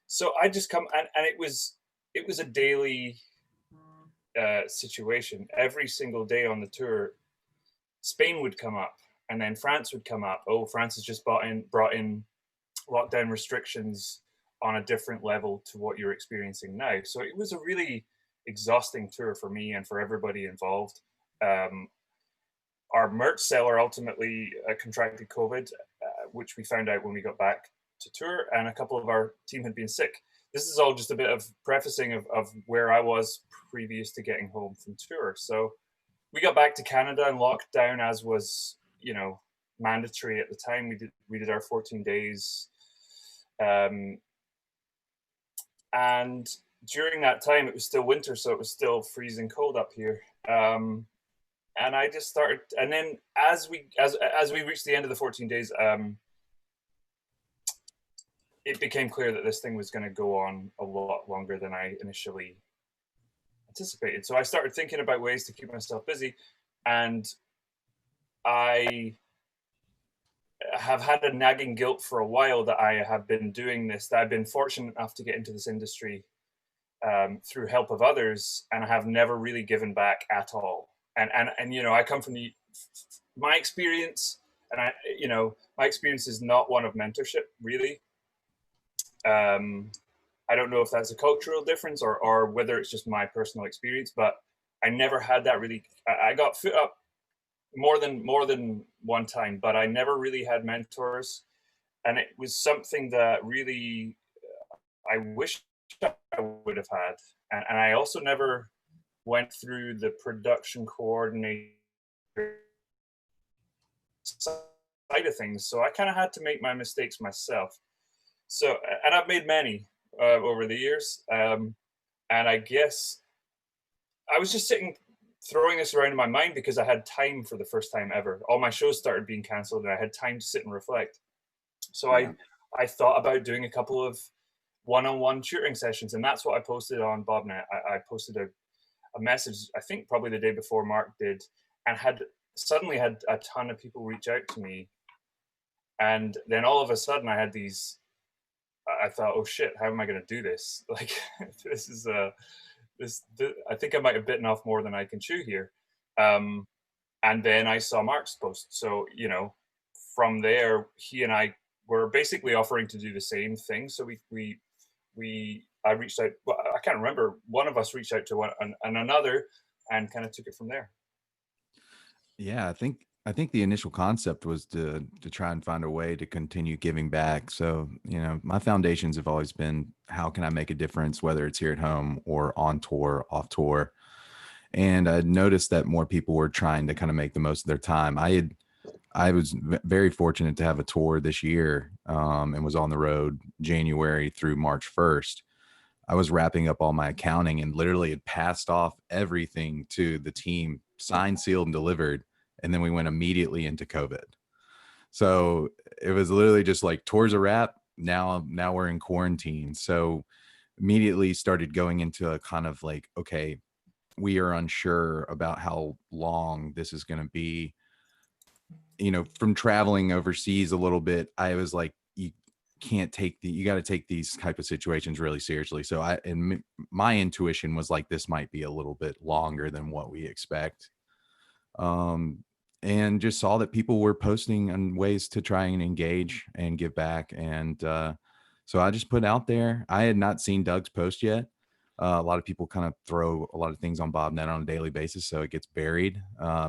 So I just come, and it was a daily situation. Every single day on the tour, Spain would come up, and then France would come up. Oh, France has just brought in lockdown restrictions on a different level to what you're experiencing now. So it was a really exhausting tour for me and for everybody involved. Um, our merch seller ultimately contracted COVID, which we found out when we got back to tour, and a couple of our team had been sick. This is all just a bit of prefacing of where I was previous to getting home from tour. So we got back to Canada and locked down, as was, mandatory at the time. We did our 14 days, um, and during that time it was still winter, so it was still freezing cold up here. And I just started, and then as we reached the end of the 14 days, it became clear that this thing was going to go on a lot longer than I initially anticipated. So I started thinking about ways to keep myself busy, and I have had a nagging guilt for a while that I have been doing this, that I've been fortunate enough to get into this industry through help of others, and I have never really given back at all. And I come from my experience, and my experience is not one of mentorship, really. I don't know if that's a cultural difference or whether it's just my personal experience, but I never had that really. I got foot up more than one time, but I never really had mentors, and it was something that really I wish I would have had, and I also never went through the production coordinator side of things, so I kind of had to make my mistakes myself. So, and I've made many over the years, and I guess I was just sitting throwing this around in my mind because I had time for the first time ever. All my shows started being cancelled, and I had time to sit and reflect. So Yeah. I thought about doing a couple of one-on-one tutoring sessions, and that's what I posted on BobNet. I posted a message, I think probably the day before Mark did, and had suddenly had a ton of people reach out to me. And then all of a sudden I had these, I thought, oh shit, how am I going to do this? Like, this is I think I might have bitten off more than I can chew here. Um, and then I saw Mark's post. So, from there, he and I were basically offering to do the same thing. So I reached out. Well, I can't remember. One of us reached out to one and another, and kind of took it from there. Yeah, I think the initial concept was to try and find a way to continue giving back. So, my foundations have always been, how can I make a difference, whether it's here at home or on tour, off tour. And I noticed that more people were trying to kind of make the most of their time. I was very fortunate to have a tour this year, and was on the road January through March 1st. I was wrapping up all my accounting and literally had passed off everything to the team, signed, sealed, and delivered. And then we went immediately into COVID. So it was literally just like, tours a wrap. Now we're in quarantine. So immediately started going into a kind of like, okay, we are unsure about how long this is going to be. From traveling overseas a little bit, I was like, you got to take these type of situations really seriously. So my intuition was like, this might be a little bit longer than what we expect. And just saw that people were posting on ways to try and engage and give back. And so I just put out there. I had not seen Doug's post yet. A lot of people kind of throw a lot of things on BobNet on a daily basis, so it gets buried.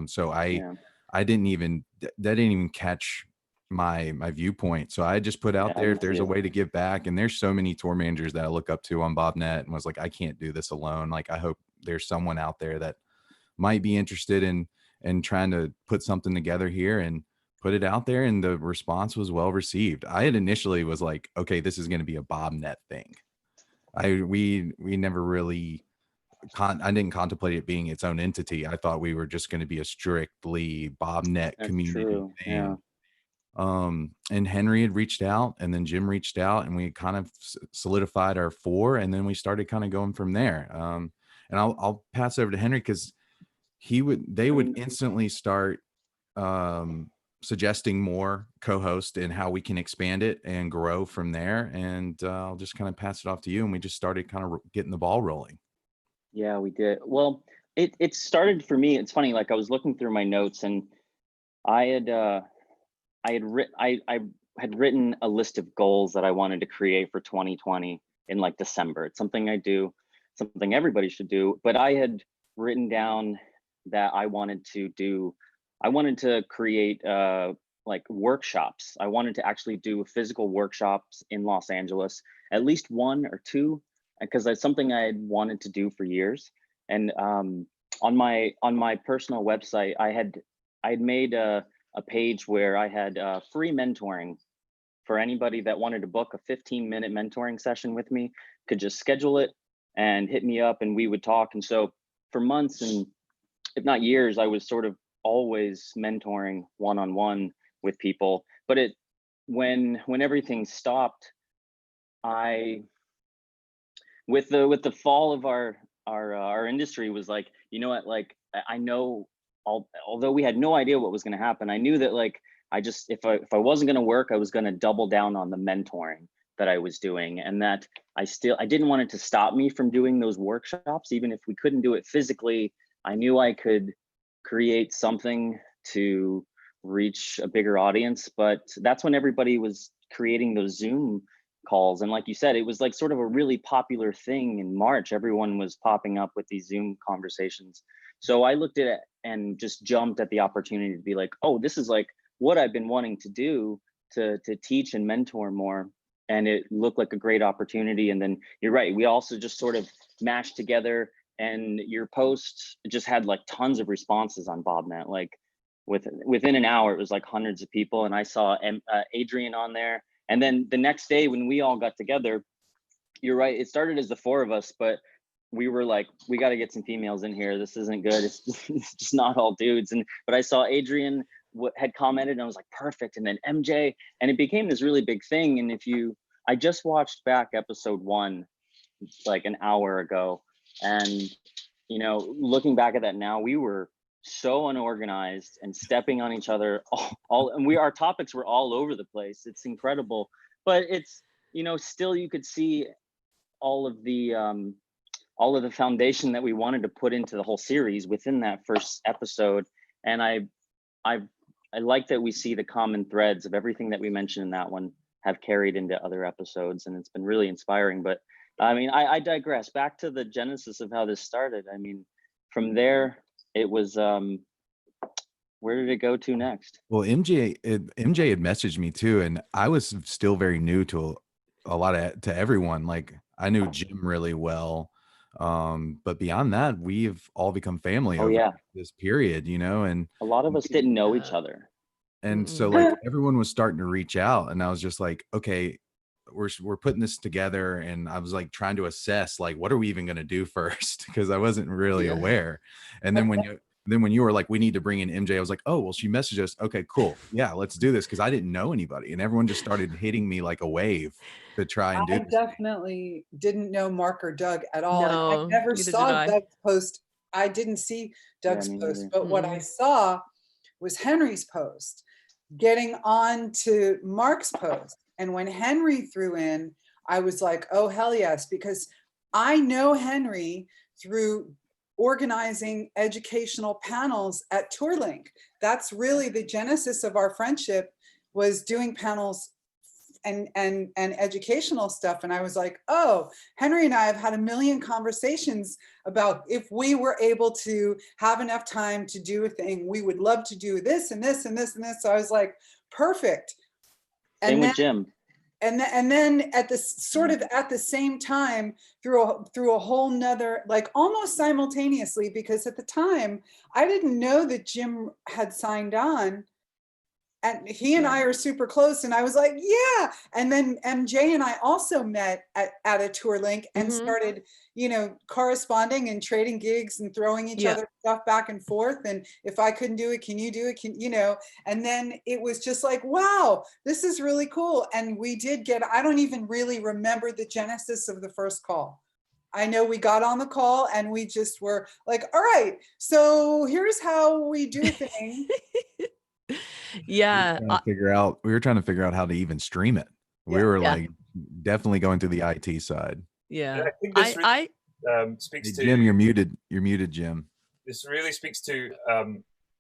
So Yeah. I didn't even, that didn't even catch my viewpoint. So I just put out Yeah, there, me if there's a too. way to give back. And there's so many tour managers that I look up to on BobNet, and was like, I can't do this alone. Like, I hope there's someone out there that might be interested in trying to put something together here, and put it out there. And the response was well received. I had initially was like, okay, this is going to be a BobNet thing. We never really I didn't contemplate it being its own entity. I thought we were just going to be a strictly BobNet That's community true. Yeah. thing. And Henry had reached out, and then Jim reached out, and we kind of solidified our four, and then we started kind of going from there. And I'll pass over to Henry, because they I would mean, instantly start suggesting more co-host and how we can expand it and grow from there. And I'll just kind of pass it off to you. And we just started kind of getting the ball rolling. Yeah, we did. Well, it started for me. It's funny. Like I was looking through my notes, and I had I had written a list of goals that I wanted to create for 2020 in like December. It's something I do, something everybody should do. But I had written down that I wanted to create like workshops. I wanted to actually do physical workshops in Los Angeles, at least one or two, because that's something I had wanted to do for years. And on my personal website, I had made a page where I had free mentoring for anybody that wanted to book a 15-minute mentoring session with me. Could just schedule it and hit me up, and we would talk. And so for months, and if not years, I was sort of always mentoring one-on-one with people. But when everything stopped, I with the fall of our industry was like, you know what, like I know, although we had no idea what was going to happen, I knew that like if I wasn't going to work, I was going to double down on the mentoring that I was doing, and that I didn't want it to stop me from doing those workshops. Even if we couldn't do it physically, I knew I could create something to reach a bigger audience. But that's when everybody was creating those Zoom calls. And like you said, it was like sort of a really popular thing in March. Everyone was popping up with these Zoom conversations. So I looked at it and just jumped at the opportunity to be like, oh, this is like what I've been wanting to do, to teach and mentor more. And it looked like a great opportunity. And then you're right, we also just sort of mashed together, and your post just had like tons of responses on BobNet. Like within an hour, it was like hundreds of people. And I saw Adrian on there. And then the next day when we all got together, you're right, it started as the four of us, but we were like, we got to get some females in here. This isn't good. It's just not all dudes. But I saw Adrian had commented, and I was like, perfect. And then MJ, and it became this really big thing. And I just watched back episode 1 like an hour ago, and looking back at that now, we were so unorganized and stepping on each other and our topics were all over the place. It's incredible, but it's still you could see all of the foundation that we wanted to put into the whole series within that first episode. And I like that we see the common threads of everything that we mentioned in that one have carried into other episodes, and it's been really inspiring. But I mean, I digress. Back to the genesis of how this started. I mean, from there, it was, where did it go to next? Well, MJ had messaged me too, and I was still very new to to everyone. Like I knew Jim really well, but beyond that, we've all become family over this period, and a lot of us didn't know each other. And so like everyone was starting to reach out, and I was just like, okay, we're putting this together. And I was like trying to assess like, what are we even going to do first? Because I wasn't really aware. And then when you were like, we need to bring in MJ, I was like, oh, well, she messaged us. Okay, cool. Yeah, let's do this. Cause I didn't know anybody, and everyone just started hitting me like a wave to try and do I this definitely didn't know Mark or Doug at all. No, I never neither saw did I. Doug's post. I didn't see Doug's me post, neither. but what I saw was Henry's post getting on to Mark's post. And when Henry threw in, I was like, oh, hell yes, because I know Henry through organizing educational panels at TourLink. That's really the genesis of our friendship, was doing panels and educational stuff. And I was like, oh, Henry and I have had a million conversations about if we were able to have enough time to do a thing, we would love to do this and this and this and this. So I was like, perfect. Same with Jim. And then at the sort of at the same time, through a whole nother, like almost simultaneously, because at the time I didn't know that Jim had signed on. And he and I are super close. And I was like, yeah. And then MJ and I also met at a TourLink and started, corresponding and trading gigs and throwing each other stuff back and forth. And if I couldn't do it, can you do it? And then it was just like, wow, this is really cool. And we did I don't even really remember the genesis of the first call. I know we got on the call and we just were like, all right, so here's how we do things. Yeah. We were trying to figure out how to even stream it. We were Yeah. like definitely going to the IT side. Yeah. I think this really, speaks Hey, to Jim, you're muted. You're muted, Jim. this really speaks to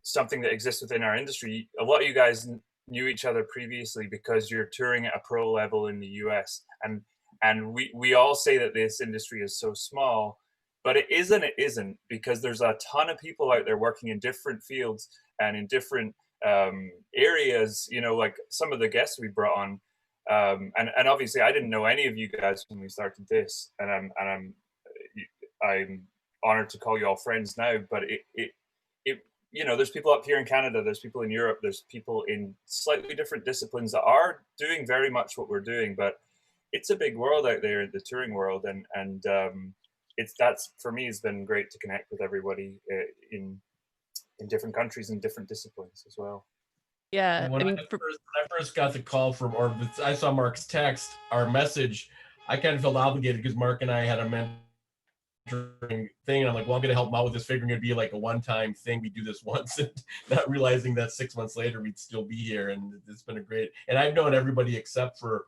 something that exists within our industry. A lot of you guys knew each other previously because you're touring at a pro level in the US, and we all say that this industry is so small, but it isn't, because there's a ton of people out there working in different fields and in different areas, you know, like some of the guests we brought on, and obviously I didn't know any of you guys when we started this, and I'm honored to call you all friends now, but it you know, there's people up here in Canada, there's people in Europe, there's people in slightly different disciplines that are doing very much what we're doing, but it's a big world out there in the touring world, and that's, for me, has been great to connect with everybody in different countries and different disciplines as well. Yeah. When I first got the call from, or I saw Mark's text, our message, I kind of felt obligated because Mark and I had a mentoring thing, and I'm like, well, I'm going to help him out with this, figuring it'd be like a one-time thing. We do this once, and not realizing that 6 months later we'd still be here, and it's been a great. And I've known everybody except for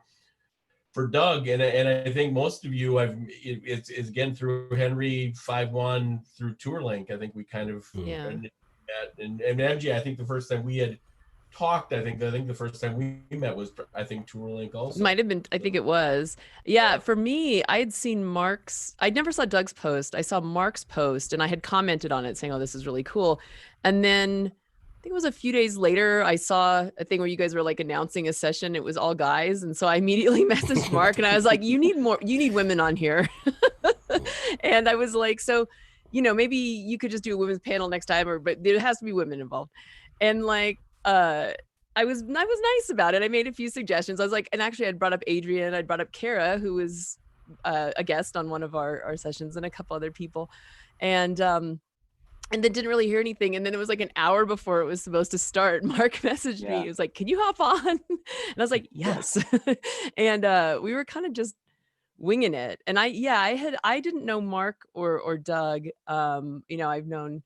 Doug, and I think most of you, it's again through Henry 5-1 through TourLink. I think we kind of met, and MJ. I think the first time we had talked, I think the first time we met was, I think, TourLink also. Might have been, I think it was. Yeah, for me, I had seen Mark's, I never saw Doug's post. I saw Mark's post and I had commented on it saying, oh, this is really cool. And then I think it was a few days later, I saw a thing where you guys were like announcing a session. It was all guys. And so I immediately messaged Mark and I was like, you need women on here. And I was like, so, you know, maybe you could just do a women's panel next time, but there has to be women involved. And like, I was nice about it. I made a few suggestions. I was like, and actually I'd brought up Adrian, I'd brought up Kara, who was a guest on one of our sessions, and a couple other people. And then didn't really hear anything. And then it was like an hour before it was supposed to start, Mark messaged me. He was like, can you hop on? And I was like, yes. And we were kind of just winging it. And I didn't know Mark or Doug. You know, I've known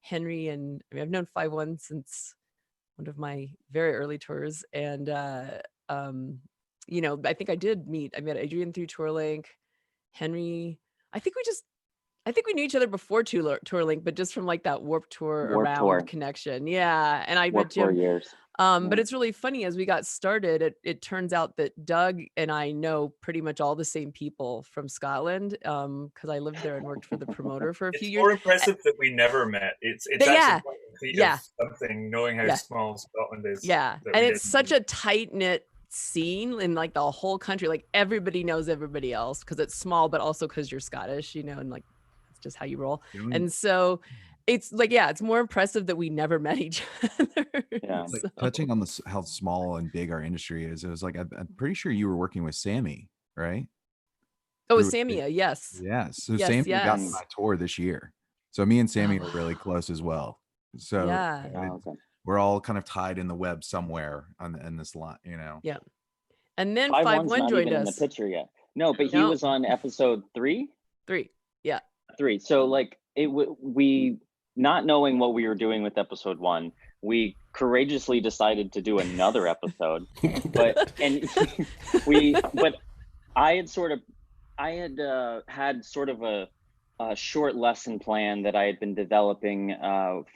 Henry, and I mean, I've known 5-1 since one of my very early tours. And, you know, I think I met Adrian through TourLink, Henry. I think we knew each other before TourLink, but just from like that Warped Tour connection. Yeah. And I met Jim. Years. But it's really funny, as we got started, it turns out that Doug and I know pretty much all the same people from Scotland, because I lived there and worked for the promoter for a few years. It's more impressive that we never met. It's actually something, knowing how small Scotland is. Yeah, and it's such a tight-knit scene in like the whole country. Like everybody knows everybody else because it's small, but also because you're Scottish, you know, and like it's just how you roll. And so it's like, it's more impressive that we never met each other. Yeah. Like, touching on how small and big our industry is, it was like, I'm pretty sure you were working with Sammy, right? Oh, Samia, yes. Yes. So Sammy got my tour this year. So me and Sammy are really close as well. So we're all kind of tied in the web somewhere in this line, you know? Yeah. And then 5-1 joined us. In the picture yet. No, but he was on episode 3? 3. Yeah. 3. So like we, not knowing what we were doing with episode 1, we courageously decided to do another episode. but I had had sort of a short lesson plan that I had been developing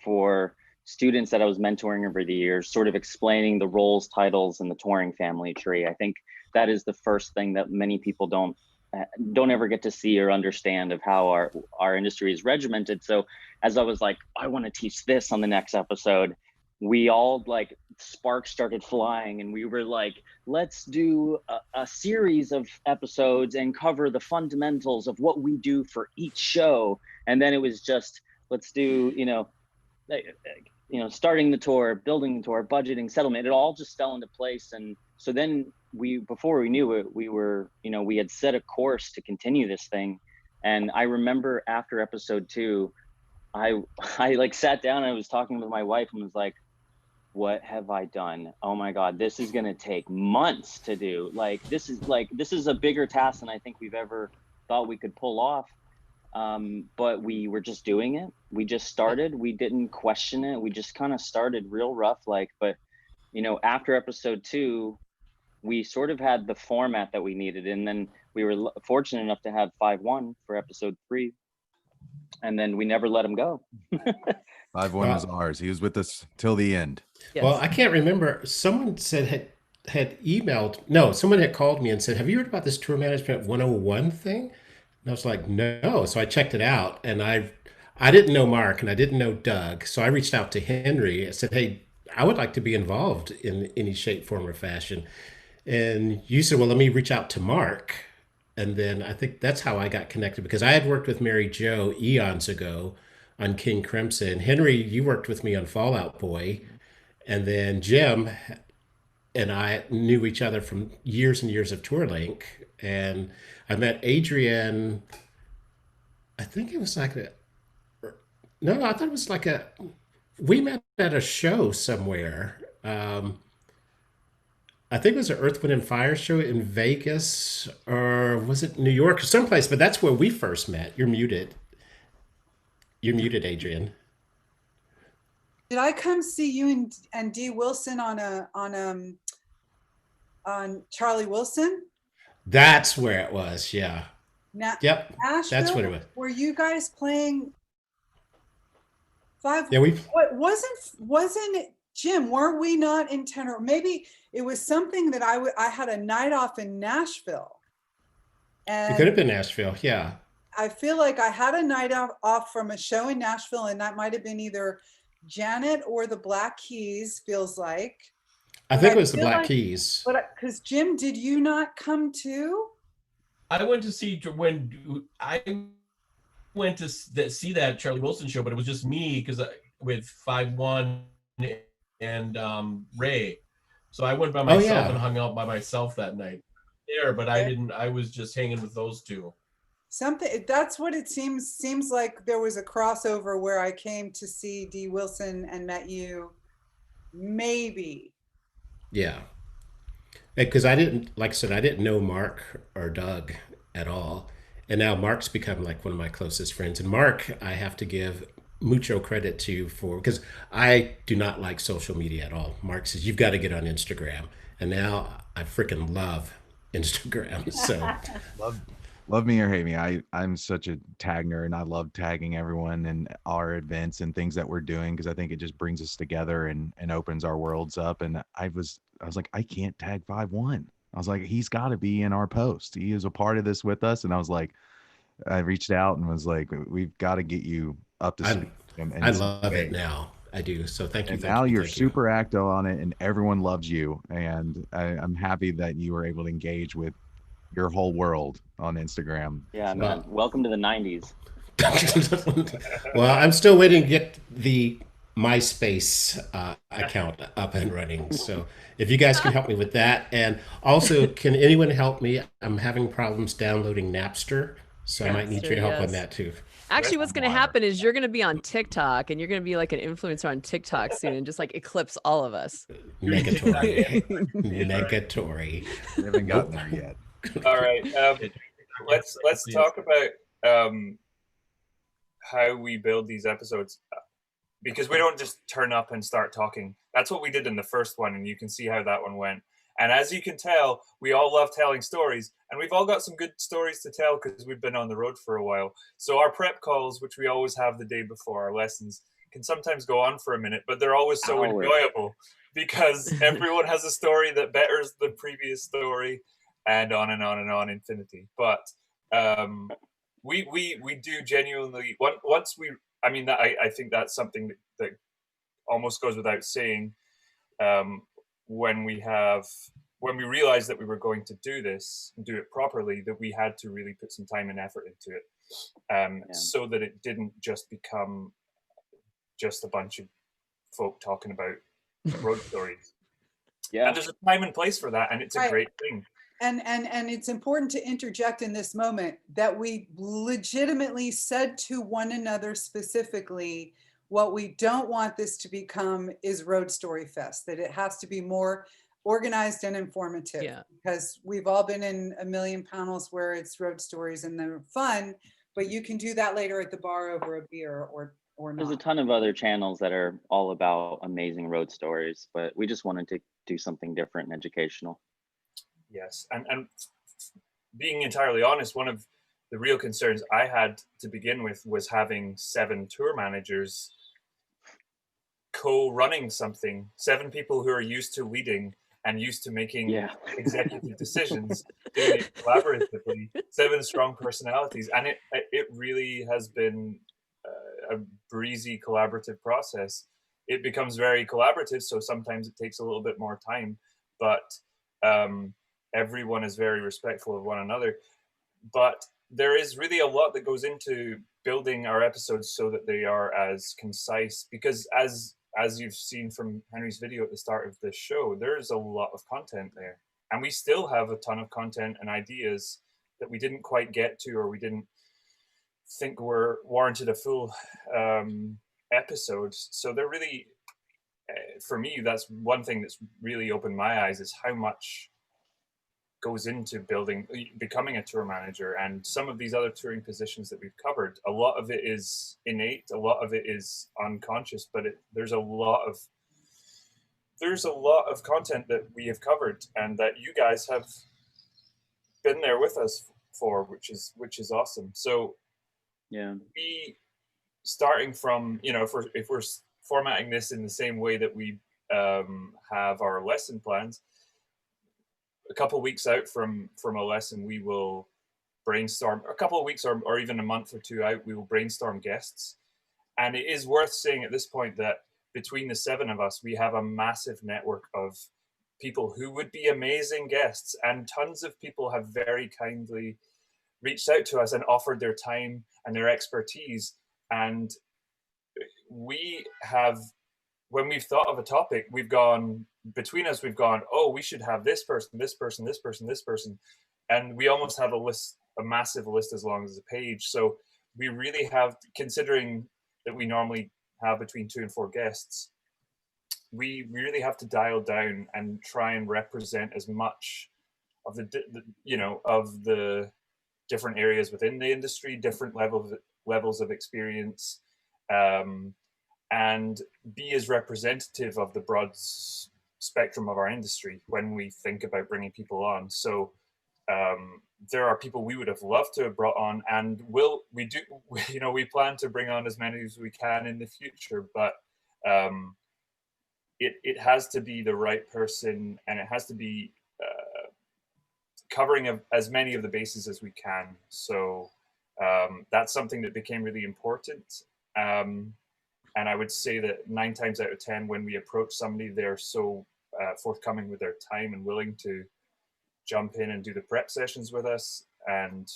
for students that I was mentoring over the years, sort of explaining the roles, titles, and the touring family tree. I think that is the first thing that many people don't ever get to see or understand of how our industry is regimented. So as I was like, I want to teach this on the next episode, we all like sparks started flying, and we were like, let's do a series of episodes and cover the fundamentals of what we do for each show. And then it was just, let's do, starting the tour, building the tour, budgeting, settlement. It all just fell into place. And so then before we knew it, we had set a course to continue this thing. And I remember after episode 2, I like sat down and I was talking with my wife and was like, what have I done? Oh my God, this is going to take months to do. This is a bigger task than I think we've ever thought we could pull off. but we were just doing it. We just started. We didn't question it. We just kind of started real rough, like. But you know, after episode 2, we sort of had the format that we needed, and then we were fortunate enough to have 5-1 for episode 3, and then we never let him go. 5-1 was ours. He was with us till the end. Yes. Well, I can't remember. Someone said had emailed. No, someone had called me and said, "Have you heard about this Tour Management 101 thing?" And I was like, "No." So I checked it out, and I didn't know Mark and I didn't know Doug. So I reached out to Henry. I said, "Hey, I would like to be involved in any shape, form, or fashion." And you said, "Well, let me reach out to Mark." And then I think that's how I got connected, because I had worked with Mary Jo eons ago on King Crimson. Henry, you worked with me on Fallout Boy. And then Jim and I knew each other from years and years of Tour Link. And I met Adrian, I think it was like no, I thought it was like we met at a show somewhere. I think it was an Earth, Wind, and Fire show in Vegas, or was it New York or someplace? But that's where we first met. You're muted. You're muted, Adrian. Did I come see you and Dee Wilson on Charlie Wilson? That's where it was. Yeah. Yep. Nashville? That's what it was. Were you guys playing 5? Yeah, What wasn't it, Jim? Weren't we not in tenor? Maybe it was something that I had a night off in Nashville. And it could have been Nashville. Yeah. I feel like I had a night off from a show in Nashville, and that might have been either Janet or the Black Keys, feels like. I think it was the Black Keys. But because Jim, did you not come too? I went to see when I went to see that Charlie Wilson show, but it was just me because with 5-1 and Ray. So I went by myself and hung out by myself that night there, but I didn't. I was just hanging with those two. That's what it seems like. There was a crossover where I came to see Dee Wilson and met you, maybe. Yeah, because I didn't, like I said, I didn't know Mark or Doug at all, and now Mark's become like one of my closest friends. And Mark, I have to give mucho credit to because I do not like social media at all. Mark says you've got to get on Instagram, and now I freaking love Instagram. So love me or hate me, I'm such a tag nerd, and I love tagging everyone in our events and things that we're doing, because I think it just brings us together and opens our worlds up. And I was like, I can't tag 5-1. I was like, he's got to be in our post. He is a part of this with us. And I was like, I reached out and was like, we've got to get you up to speed. I love it now. I do. So thank you. And now you're super active on it, and everyone loves you. And I'm happy that you were able to engage with your whole world on Instagram. Yeah, man. Welcome to the 90s. Well, I'm still waiting to get the MySpace account up and running. So if you guys can help me with that. And also, can anyone help me? I'm having problems downloading Napster. So I might need your help on that too. Actually, what's going to happen is you're going to be on TikTok, and you're going to be like an influencer on TikTok soon, and just like eclipse all of us. Negatory. Negatory. We haven't gotten there yet. All right. Let's talk about how we build these episodes, because we don't just turn up and start talking. That's what we did in the first one, and you can see how that one went. And as you can tell, we all love telling stories, and we've all got some good stories to tell because we've been on the road for a while. So our prep calls, which we always have the day before our lessons, can sometimes go on for a minute, but they're always so enjoyable because everyone has a story that betters the previous story, and on and on and on infinity. But we do genuinely, once we, I mean, I think that's something that almost goes without saying. When we realized that we were going to do this, do it properly, that we had to really put some time and effort into it, so that it didn't just become just a bunch of folk talking about road stories. Yeah, and there's a time and place for that, and it's a great thing. And it's important to interject in this moment that we legitimately said to one another specifically, what we don't want this to become is Road Story Fest, that it has to be more organized and informative, because we've all been in a million panels where it's road stories and they're fun, but you can do that later at the bar over a beer or There's a not. ton of other channels that are all about amazing road stories, but we just wanted to do something different and educational. Yes, and being entirely honest, one of the real concerns I had to begin with was having 7 tour managers co-running something, 7 people who are used to leading and used to making executive decisions, doing it collaboratively, 7 strong personalities, and it really has been a breezy collaborative process. It becomes very collaborative, so sometimes it takes a little bit more time, but everyone is very respectful of one another. But there is really a lot that goes into building our episodes so that they are as concise, because as you've seen from Henry's video at the start of this show, there's a lot of content there. And we still have a ton of content and ideas that we didn't quite get to, or we didn't think were warranted a full episode. So they're really, for me, that's one thing that's really opened my eyes, is how much goes into becoming a tour manager. And some of these other touring positions that we've covered, a lot of it is innate, a lot of it is unconscious, but there's a lot of content that we have covered and that you guys have been there with us for, which is awesome. So yeah, we, starting from, if we're formatting this in the same way that we have our lesson plans, a couple of weeks out from a lesson, we will brainstorm. A couple of weeks or even a month or 2 out, we will brainstorm guests. And it is worth saying at this point that between the 7 of us, we have a massive network of people who would be amazing guests, and tons of people have very kindly reached out to us and offered their time and their expertise. And we have, when we've thought of a topic, we've gone, oh, we should have this person, this person, this person, this person. And we almost have a massive list as long as a page. So we really have, considering that we normally have between 2 and 4 guests, we really have to dial down and try and represent as much of the different areas within the industry, different levels of experience, and be as representative of the broad spectrum of our industry when we think about bringing people on. So there are people we would have loved to have brought on, and we plan to bring on as many as we can in the future, but it has to be the right person, and it has to be covering as many of the bases as we can. So that's something that became really important. And I would say that 9 times out of 10, when we approach somebody, they're so forthcoming with their time and willing to jump in and do the prep sessions with us. And,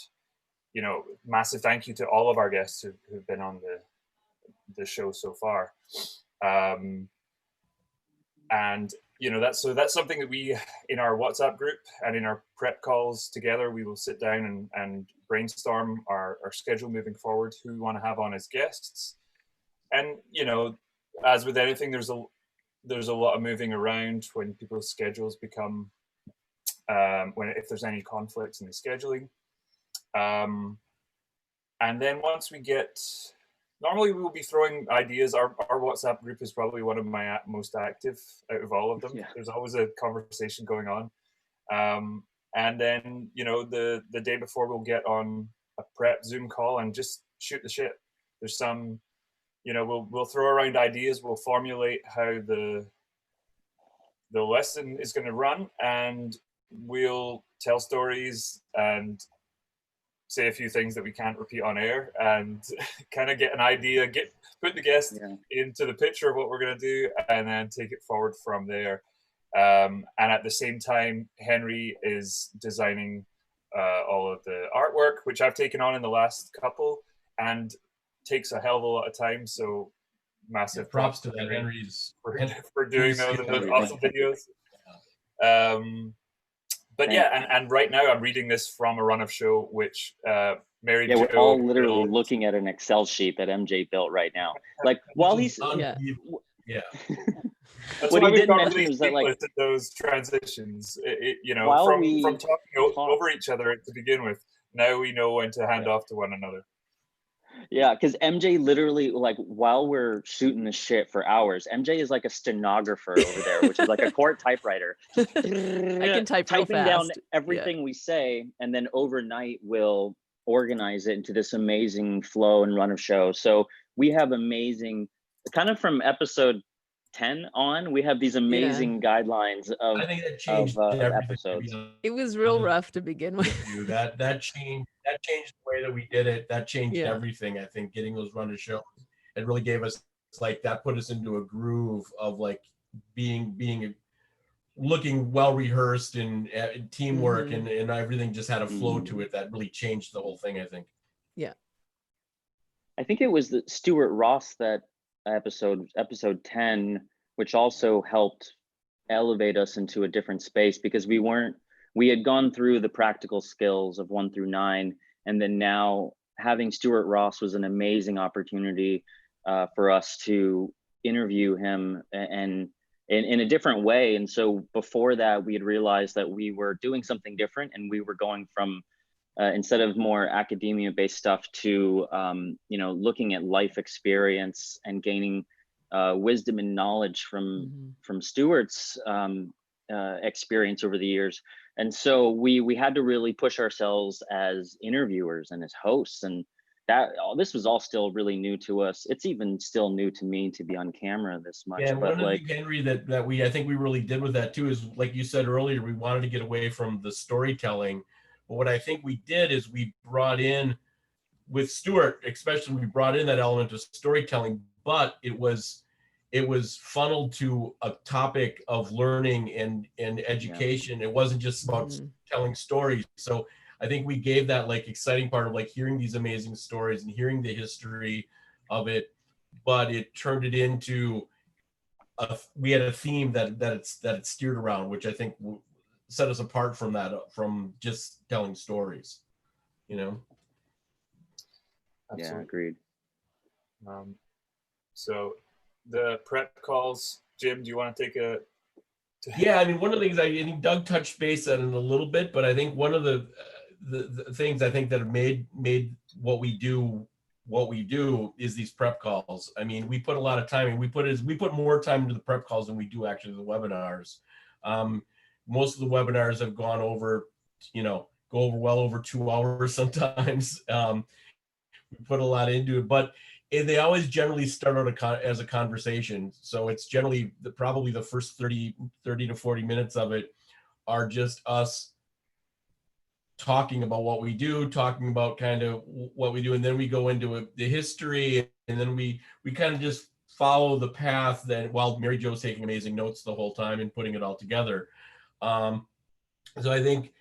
massive thank you to all of our guests who've been on the show so far. And that's something that we, in our WhatsApp group and in our prep calls together, we will sit down and brainstorm our schedule moving forward, who we want to have on as guests. And as with anything, there's a lot of moving around when people's schedules become if there's any conflicts in the scheduling. And then once we get, normally we will be throwing ideas. Our WhatsApp group is probably one of my most active out of all of them. Yeah. There's always a conversation going on. And then, the day before, we'll get on a prep Zoom call and just shoot the shit. There's some, we'll throw around ideas. We'll formulate how the lesson is going to run, and we'll tell stories and say a few things that we can't repeat on air, and kind of get an idea, put the guest into the picture of what we're going to do, and then take it forward from there. And at the same time, Henry is designing all of the artwork, which I've taken on in the last couple, and takes a hell of a lot of time. So massive props to that, Henry's for doing those awesome videos. But yeah, and right now I'm reading this from a run of show, which Mary Jo, we're all literally looking at an Excel sheet that MJ built right now. Like while he's yeah. That's what why he didn't mention was that, like, those transitions, while from talking over each other to begin with, now we know when to hand off to one another. Yeah, because MJ literally, like, while we're shooting the shit for hours, MJ is like a stenographer over there, which is like a court typewriter. Just I can type real typing down fast. everything we say, and then overnight we'll organize it into this amazing flow and run of show. So we have amazing, kind of from episode 10 on, we have these amazing guidelines of I think that changed everything. episodes. It was real rough to begin with. That changed the way that we did it. That changed Yeah. everything. I think getting those run of shows, it really gave us, like, that put us into a groove of like being looking well rehearsed and teamwork and everything just had a flow to it that really changed the whole thing, I think. Yeah. I think it was the Stuart Ross that episode 10, which also helped elevate us into a different space, because we had gone through the practical skills of 1 through 9, and then now having Stuart Ross was an amazing opportunity for us to interview him and in a different way. And so before that, we had realized that we were doing something different, and we were going from instead of more academia-based stuff to looking at life experience and gaining wisdom and knowledge from Stuart's experience over the years. And so we had to really push ourselves as interviewers and as hosts, and this was all still really new to us. It's even still new to me to be on camera this much. Yeah, and but one of the things, Henry, that I think we really did with that too is, like you said earlier, we wanted to get away from the storytelling. But what I think we did is we brought in, with Stuart especially, we brought in that element of storytelling, but it was funneled to a topic of learning and education. It wasn't just about telling stories. So I think we gave that like exciting part of like hearing these amazing stories and hearing the history of it, but it turned it into we had a theme that it steered around, which I think set us apart from just telling stories, Yeah, agreed. So the prep calls, Jim, do you want to take a Yeah, I mean, one of the things I think Doug touched base on it a little bit, but I think one of the things I think that have made what we do is these prep calls. I mean, we put a lot of time in. We put more time into the prep calls than we do actually the webinars. Most of the webinars have gone over, go over well over 2 hours sometimes. We put a lot into it, but they always generally start out as a conversation. So it's generally probably the first 30 to 40 minutes of it are just us talking about what we do, talking about kind of what we do, and then we go into the history, and then we kind of just follow the path that, while Mary Jo's taking amazing notes the whole time and putting it all together. So I think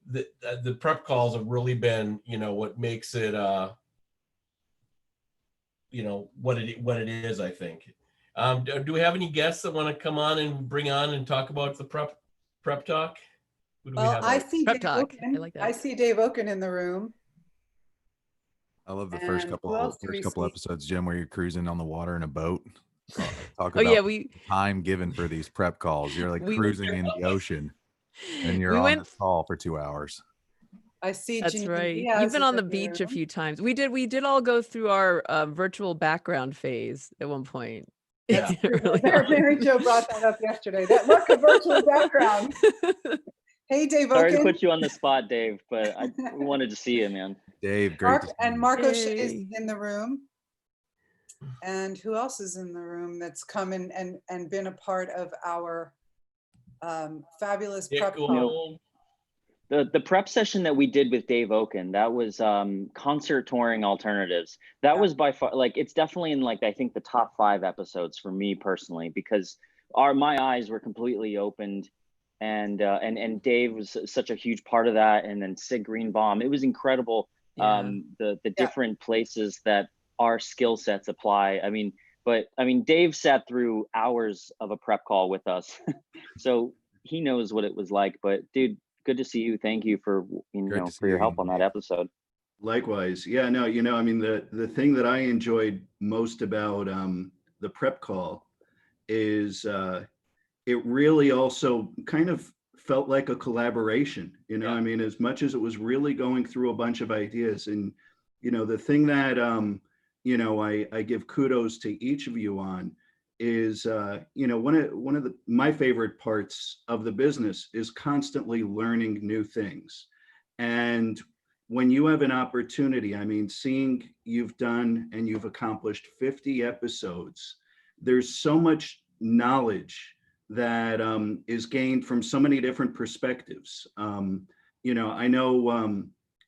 the prep calls have really been, what makes it, what it is, I think. Do we have any guests that want to come on and bring on and talk about the prep talk? Who do we have? I see Prep Dave talk. Oken. I like that. I see Dave Oken in the room. I love the And first who couple else do we see? episodes, Jim, where you're cruising on the water in a boat. Talk Oh about yeah, the time given for these prep calls. You're like we- cruising in the ocean, and you're we on went. this call for 2 hours. I see. That's Janine right. Diaz You've been is on the in beach a room. few times. We did all go through our virtual background phase at one point. Yeah. Early Mary on. Jo brought that up yesterday. Look, a virtual background. Hey, Dave Sorry to Oken. put you on the spot, Dave, but we wanted to see you, man. Dave, great to see you. Mark O'Shea is Yay. in the room. And who else is in the room that's come in and been a part of our fabulous prep call? The prep session that we did with Dave Oken, that was concert touring alternatives. That was by far, like, it's definitely in, like, I think the top 5 episodes for me personally, because my eyes were completely opened, and Dave was such a huge part of that. And then Sig Greenbaum, it was incredible. The different places that our skill sets apply. I mean, Dave sat through hours of a prep call with us. So he knows what it was like. But dude, good to see you. Thank you for your help on that episode. Likewise. Yeah, no, I mean, the thing that I enjoyed most about the prep call is it really also kind of felt like a collaboration, I mean, as much as it was really going through a bunch of ideas, and the thing that, I give kudos to each of you on is, one of my favorite parts of the business is constantly learning new things. And when you have an opportunity, I mean, seeing you've done and you've accomplished 50 episodes, there's so much knowledge that is gained from so many different perspectives. I know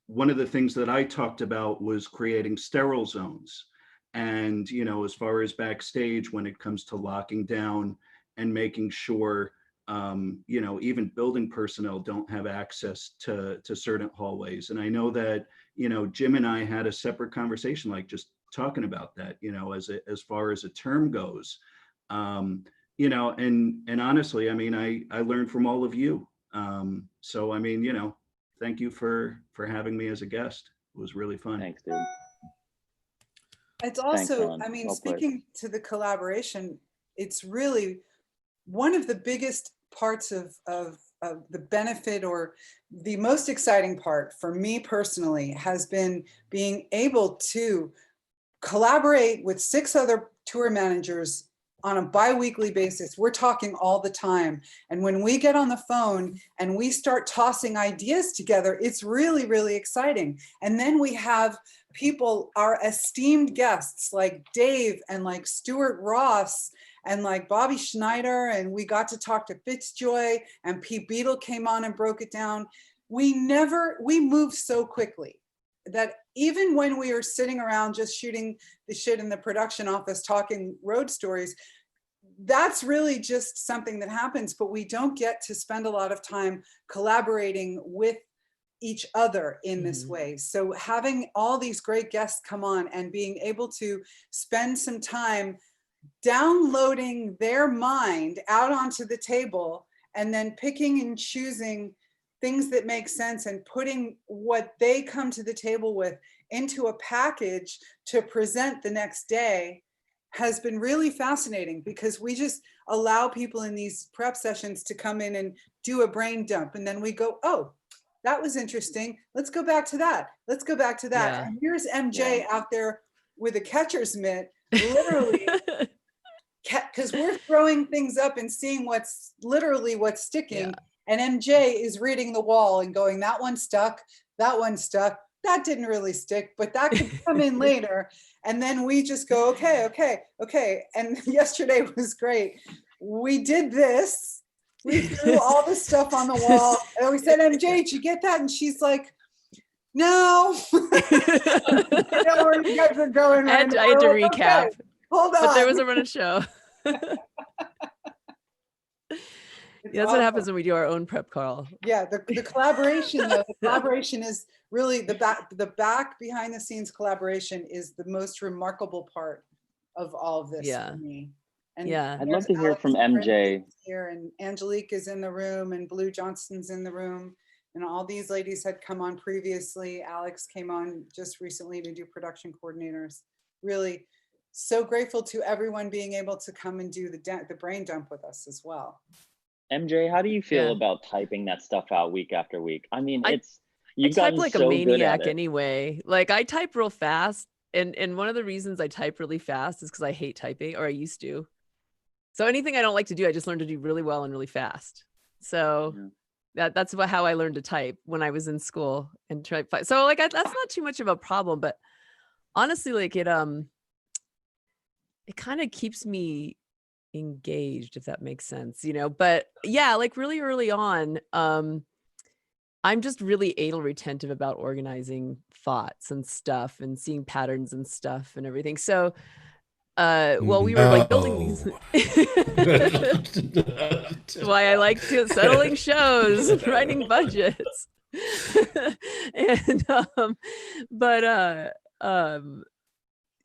one of the things that I talked about was creating sterile zones. And, as far as backstage, when it comes to locking down and making sure, even building personnel don't have access to certain hallways. And I know that, Jim and I had a separate conversation, like just talking about that, as far as a term goes. And honestly, I mean, I learned from all of you. So, I mean, thank you for having me as a guest. It was really fun. Thanks, dude. It's Thanks, also, Ron. I mean, Well played. speaking to the collaboration, it's really one of the biggest parts of the benefit, or the most exciting part for me personally, has been being able to collaborate with 6 other tour managers on a bi-weekly basis. We're talking all the time. And when we get on the phone and we start tossing ideas together, it's really, really exciting. And then we have people, our esteemed guests like Dave and like Stuart Ross and like Bobby Schneider, and we got to talk to Fitzjoy, and Pete Beadle came on and broke it down. We move so quickly that even when we are sitting around just shooting the shit in the production office, talking road stories, that's really just something that happens, but we don't get to spend a lot of time collaborating with each other in this way. So having all these great guests come on and being able to spend some time downloading their mind out onto the table, and then picking and choosing things that make sense and putting what they come to the table with into a package to present the next day, has been really fascinating, because we just allow people in these prep sessions to come in and do a brain dump. And then we go, oh, that was interesting. Let's go back to that. Let's go back to that. Yeah. And here's MJ out there with a catcher's mitt, literally, because we're throwing things up and seeing what's sticking. Yeah. And MJ is reading the wall and going, that one stuck, that didn't really stick, but that could come in later. And then we just go, okay. And yesterday was great. We did this. We threw all the stuff on the wall. And we said, MJ, did you get that? And she's like, no. I know where you guys are going right now. I had to We're like, recap. okay, hold on. But there was a running show. It's That's awesome. what happens when we do our own prep call. Yeah, the collaboration though, the collaboration is really the back behind the scenes collaboration is the most remarkable part of all of this for me. And yeah, I'd love to hear from MJ here, and Angelique is in the room, and Blue Johnston's in the room, and all these ladies had come on previously. Alex came on just recently to do production coordinators. Really so grateful to everyone being able to come and do the brain dump with us as well. MJ, how do you feel about typing that stuff out week after week? I mean, you've type gotten like so a maniac good at it. anyway. Like I type real fast, and one of the reasons I type really fast is because I hate typing, or I used to. So anything I don't like to do, I just learned to do really well and really fast. So that's how I learned to type when I was in school and type. So like that's not too much of a problem, but honestly, like it kind of keeps me engaged, if that makes sense, but yeah, like really early on, I'm just really anal retentive about organizing thoughts and stuff and seeing patterns and stuff and everything. So well, we were like building these. That's why I like settling shows, writing budgets. And but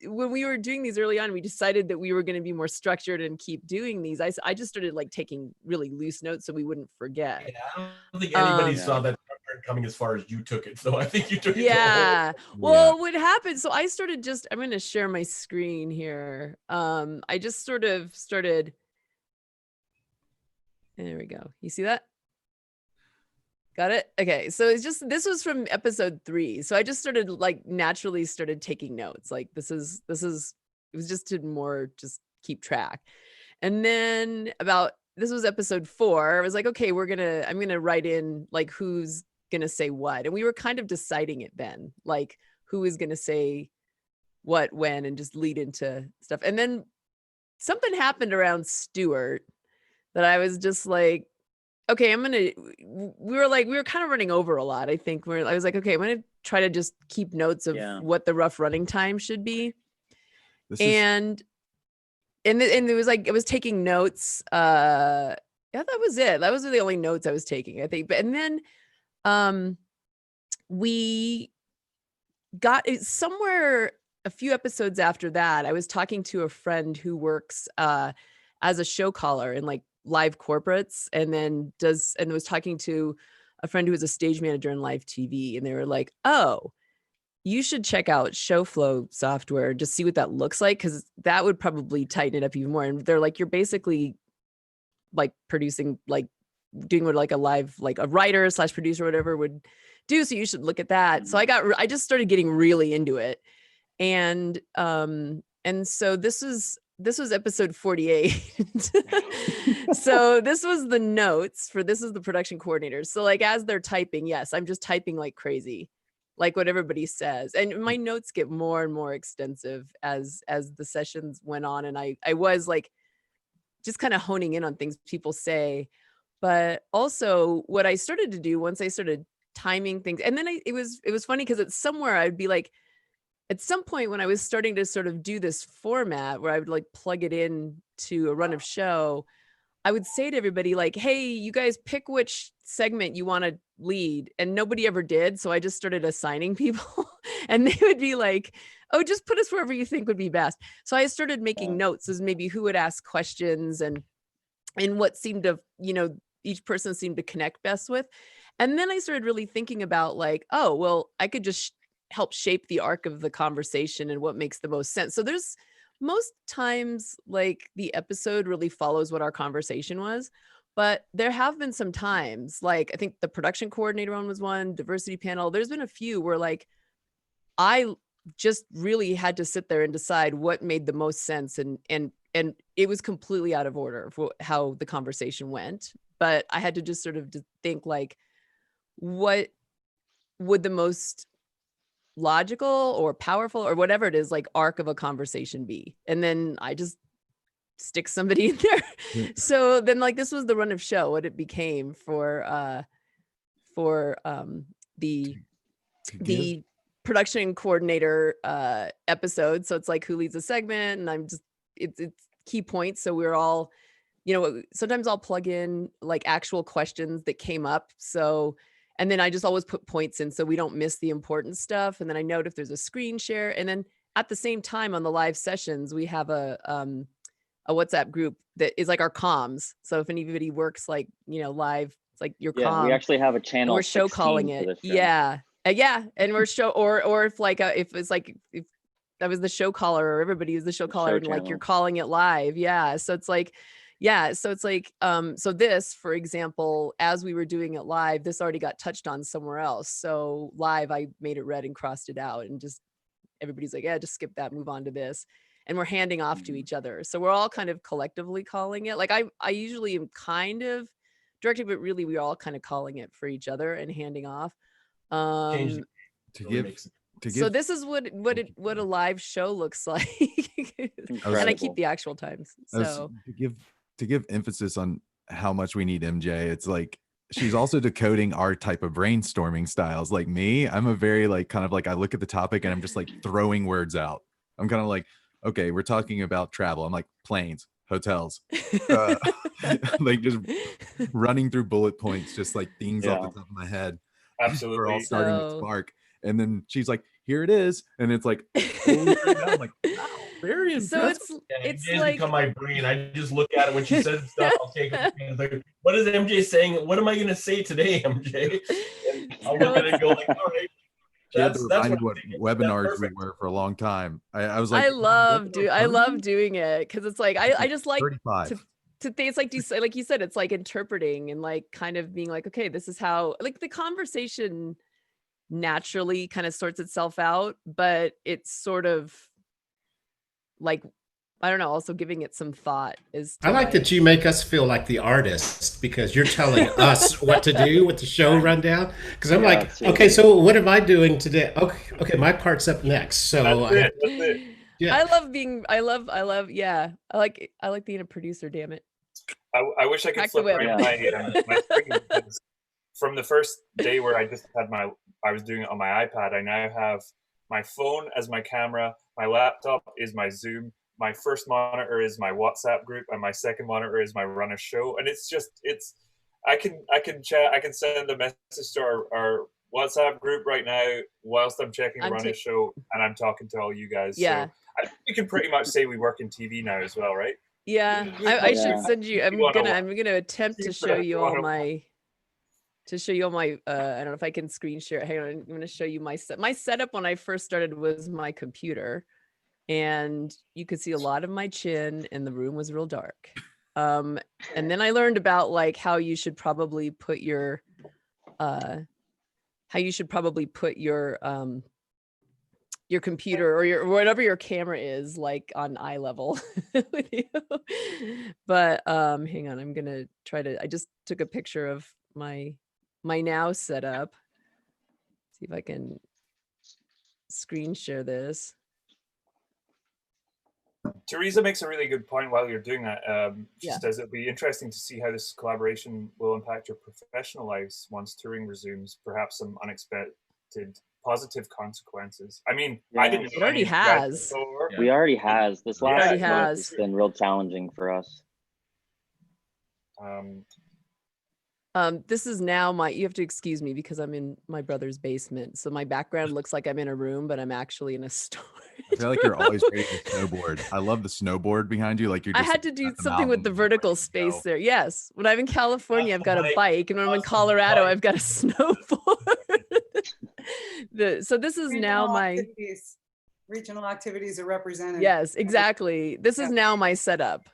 when we were doing these early on, we decided that we were going to be more structured and keep doing these. I just started like taking really loose notes so we wouldn't forget. Yeah, I don't think anybody saw that coming as far as you took it. So I think you took it. Well, what happened? So I started I'm going to share my screen here. I just sort of started. There we go. You see that? Got it. Okay. So it's just, this was from episode 3. So I just started like naturally started taking notes. Like this is, it was just to more just keep track. And then this was episode 4. I was like, okay, I'm going to write in like who's going to say what. And we were kind of deciding it then, like who is going to say what, when, and just lead into stuff. And then something happened around Stuart that I was just like, okay, we were kind of running over a lot. I think I was like, okay, I'm going to try to just keep notes of what the rough running time should be. And it was like, I was taking notes. Yeah, that was it. That was the only notes I was taking, I think. And then we got somewhere a few episodes after that, I was talking to a friend who works as a show caller in like live corporates, and then was talking to a friend who was a stage manager in live TV, and they were like, oh, you should check out show flow software, just see what that looks like, because that would probably tighten it up even more. And they're like, you're basically like producing, like doing what like a live, like a writer / producer or whatever would do, so you should look at that. So I just started getting really into it. And so this was episode 48. So this was the notes for, this is the production coordinators. So like, as they're typing, yes, I'm just typing like crazy, like what everybody says. And my notes get more and more extensive as the sessions went on. And I was like, just kind of honing in on things people say. But also what I started to do once I started timing things, and then it was funny because it's somewhere I'd be like, at some point when I was starting to sort of do this format where I would like plug it in to a run of show, I would say to everybody like, hey, you guys pick which segment you want to lead. And nobody ever did. So I just started assigning people and they would be like, oh, just put us wherever you think would be best. So I started making notes as maybe who would ask questions and what seemed to, each person seemed to connect best with. And then I started really thinking about like, oh, well, I could just help shape the arc of the conversation and what makes the most sense. So there's most times like the episode really follows what our conversation was, but there have been some times, like I think the production coordinator one was one, diversity panel. There's been a few where like I just really had to sit there and decide what made the most sense, and it was completely out of order for how the conversation went. But I had to just sort of think like, what would the most logical or powerful or whatever it is like arc of a conversation be, and then I just stick somebody in there. So then like this was the run of show, what it became for the production coordinator episode. So it's like who leads a segment, and I'm just it's key points, so we're all, sometimes I'll plug in like actual questions that came up, so and then I just always put points in so we don't miss the important stuff. And then I note if there's a screen share. And then at the same time on the live sessions, we have a WhatsApp group that is like our comms. So if anybody works like, live, it's like your comm. We actually have a channel. We're show calling it. Yeah. Yeah. And we're show, or if like, if it's like, if that was the show caller or everybody is the show caller and like you're calling it live. Yeah. So it's like, so this, for example, as we were doing it live, this already got touched on somewhere else. So live, I made it red and crossed it out, and just everybody's like, yeah, just skip that, move on to this. And we're handing off to each other. So we're all kind of collectively calling it. Like I usually am kind of directing, but really we're all kind of calling it for each other and handing off. So this is what a live show looks like. And I keep the actual times. So to give emphasis on how much we need MJ, it's like she's also decoding our type of brainstorming styles. Like me, I'm a very like kind of like I look at the topic and I'm just like throwing words out. I'm kind of like, okay, we're talking about travel. I'm like planes, hotels, like just running through bullet points, just like things off the top of my head. Absolutely. We're all starting to spark. And then she's like, here it is. And it's like, I'm like, wow, very impressive. So it's like become my brain. I just look at it when she says stuff. I'll take it. Like, what is MJ saying? What am I going to say today, MJ? And I'll look at it and go like, all right. That's what webinars we were for a long time. I was like, I love doing it because it's like I just like 35. to think it's like you said, it's like interpreting and like kind of being like, okay, this is how like the conversation naturally kind of sorts itself out, but it's sort of like, I don't know, also giving it some thought is I like that you make us feel like the artist because you're telling us what to do with the show rundown. Because I'm like, seriously. okay, so what am I doing today? Okay, my part's up next. So That's it. yeah. I love, yeah. I like being a producer, damn it. I wish I could Crack the flip whip. around my screen, because from the first day where I just had I was doing it on my iPad, I now have my phone as my camera, my laptop is my Zoom, my first monitor is my WhatsApp group, and my second monitor is my Run a Show. And it's I can chat, I can send a message to our WhatsApp group right now whilst I'm checking Run a Show, and I'm talking to all you guys. Yeah. So I think we can pretty much say we work in TV now as well, right? Yeah, I should Yeah. send you. I'm gonna attempt to show you all my. I don't know if I can screen share. Hang on, I'm gonna show you my setup when I first started was my computer, and you could see a lot of my chin, and the room was real dark. And then I learned about like how you should probably put your computer or your whatever your camera is like on eye level with you. But hang on, I'm gonna try to. I just took a picture of my now setup. See if I can screen share this. Teresa makes a really good point while you're doing that. She Yeah. says it'll be interesting to see how this collaboration will impact your professional lives once touring resumes, perhaps some unexpected positive consequences. I mean, I Yeah. didn't know It already any of you guys has. before. We already has. This last already month has. has been real challenging for us. This is now you have to excuse me because I'm in my brother's basement. So my background looks like I'm in a room, but I'm actually in a store. I feel like you're always ready to snowboard. I love the snowboard behind you. Like you're I just had to do at the something with mountain the and you're vertical ready to space go. there. Yes. When I'm in California, I've got a Bike. bike. And when I'm in Awesome Colorado, bike. I've got a snowboard. So this is now Regional activities are represented. yes, exactly. This is now my setup.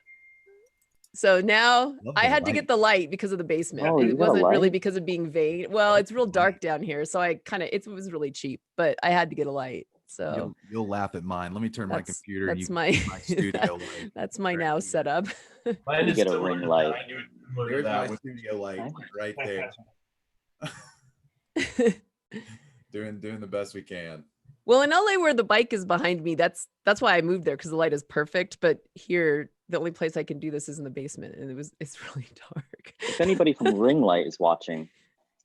So now Love I the had to light. get the light because of the basement. Oh, you It got a wasn't really light? because of being vain. Well, it's real dark down here. So I it was really cheap, but I had to get a ring. So You'll laugh at mine. Let me turn my computer and that's you my can see my studio light. that's my Right now here. setup. Mine You is get a similar ring to light. that. I knew it similar to There's that my with studio light right there. doing the best we can. Well, in LA where the bike is behind me, that's why I moved there because the light is perfect. But here, the only place I can do this is in the basement, and it's really dark. If anybody from Ring Light is watching,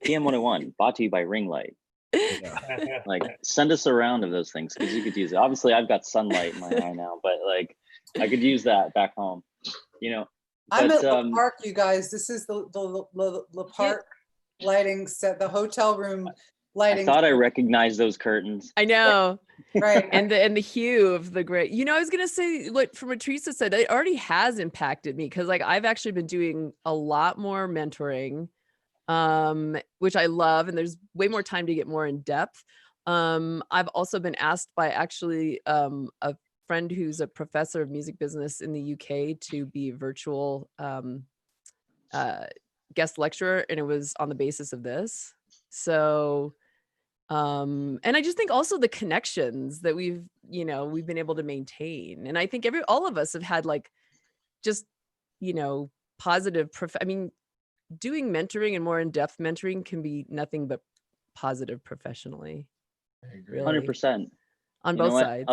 PM101 brought to you by Ring Light. Yeah. Like, send us a round of those things because you could use it. Obviously, I've got sunlight in my eye now, but like, I could use that back home. You know. I'm But, at the park, you guys. This is the park lighting set, the hotel room I lighting. thought I recognized those curtains. I know. Right. And the hue of the gray. You know, I was gonna say from what Teresa said, it already has impacted me because like I've actually been doing a lot more mentoring, which I love, and there's way more time to get more in depth. I've also been asked by actually a friend who's a professor of music business in the UK to be a virtual guest lecturer, and it was on the basis of this. So and I just think also the connections that we've been able to maintain, and I think all of us have had like just positive I mean, doing mentoring and more in-depth mentoring can be nothing but positive professionally. I agree. Really. 100%. On You know both what? sides.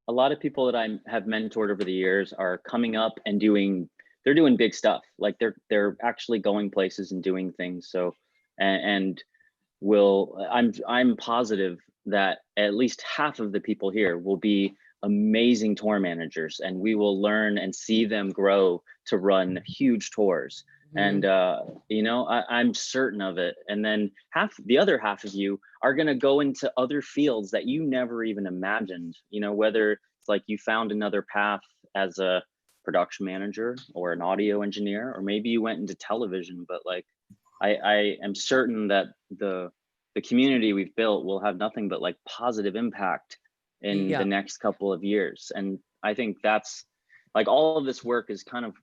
A lot of people that I have mentored over the years are coming up and they're doing big stuff. Like they're actually going places and doing things. So and I'm positive that at least half of the people here will be amazing tour managers, and we will learn and see them grow to run huge tours. Mhm. And I'm certain of it. And then the other half of you are going to go into other fields that you never even imagined, whether it's like you found another path as a production manager or an audio engineer, or maybe you went into television. But like I am certain that the community we've built will have nothing but like positive impact in Yeah. the next couple of years. And I think that's like all of this work is kind of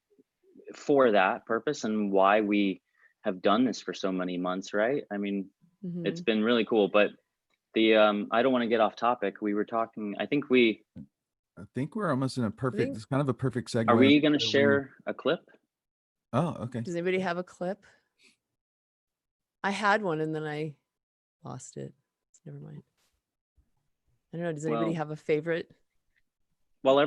for that purpose and why we have done this for so many months, right? I mean, it's been really cool. But the I don't want to get off topic. We were talking, I think we're almost in a perfect, it's kind of a perfect segue. Are we going to share a clip? Oh, okay. Does anybody have a clip? I had one and then I lost it. Never mind. I don't know. Does anybody have a favorite? Well,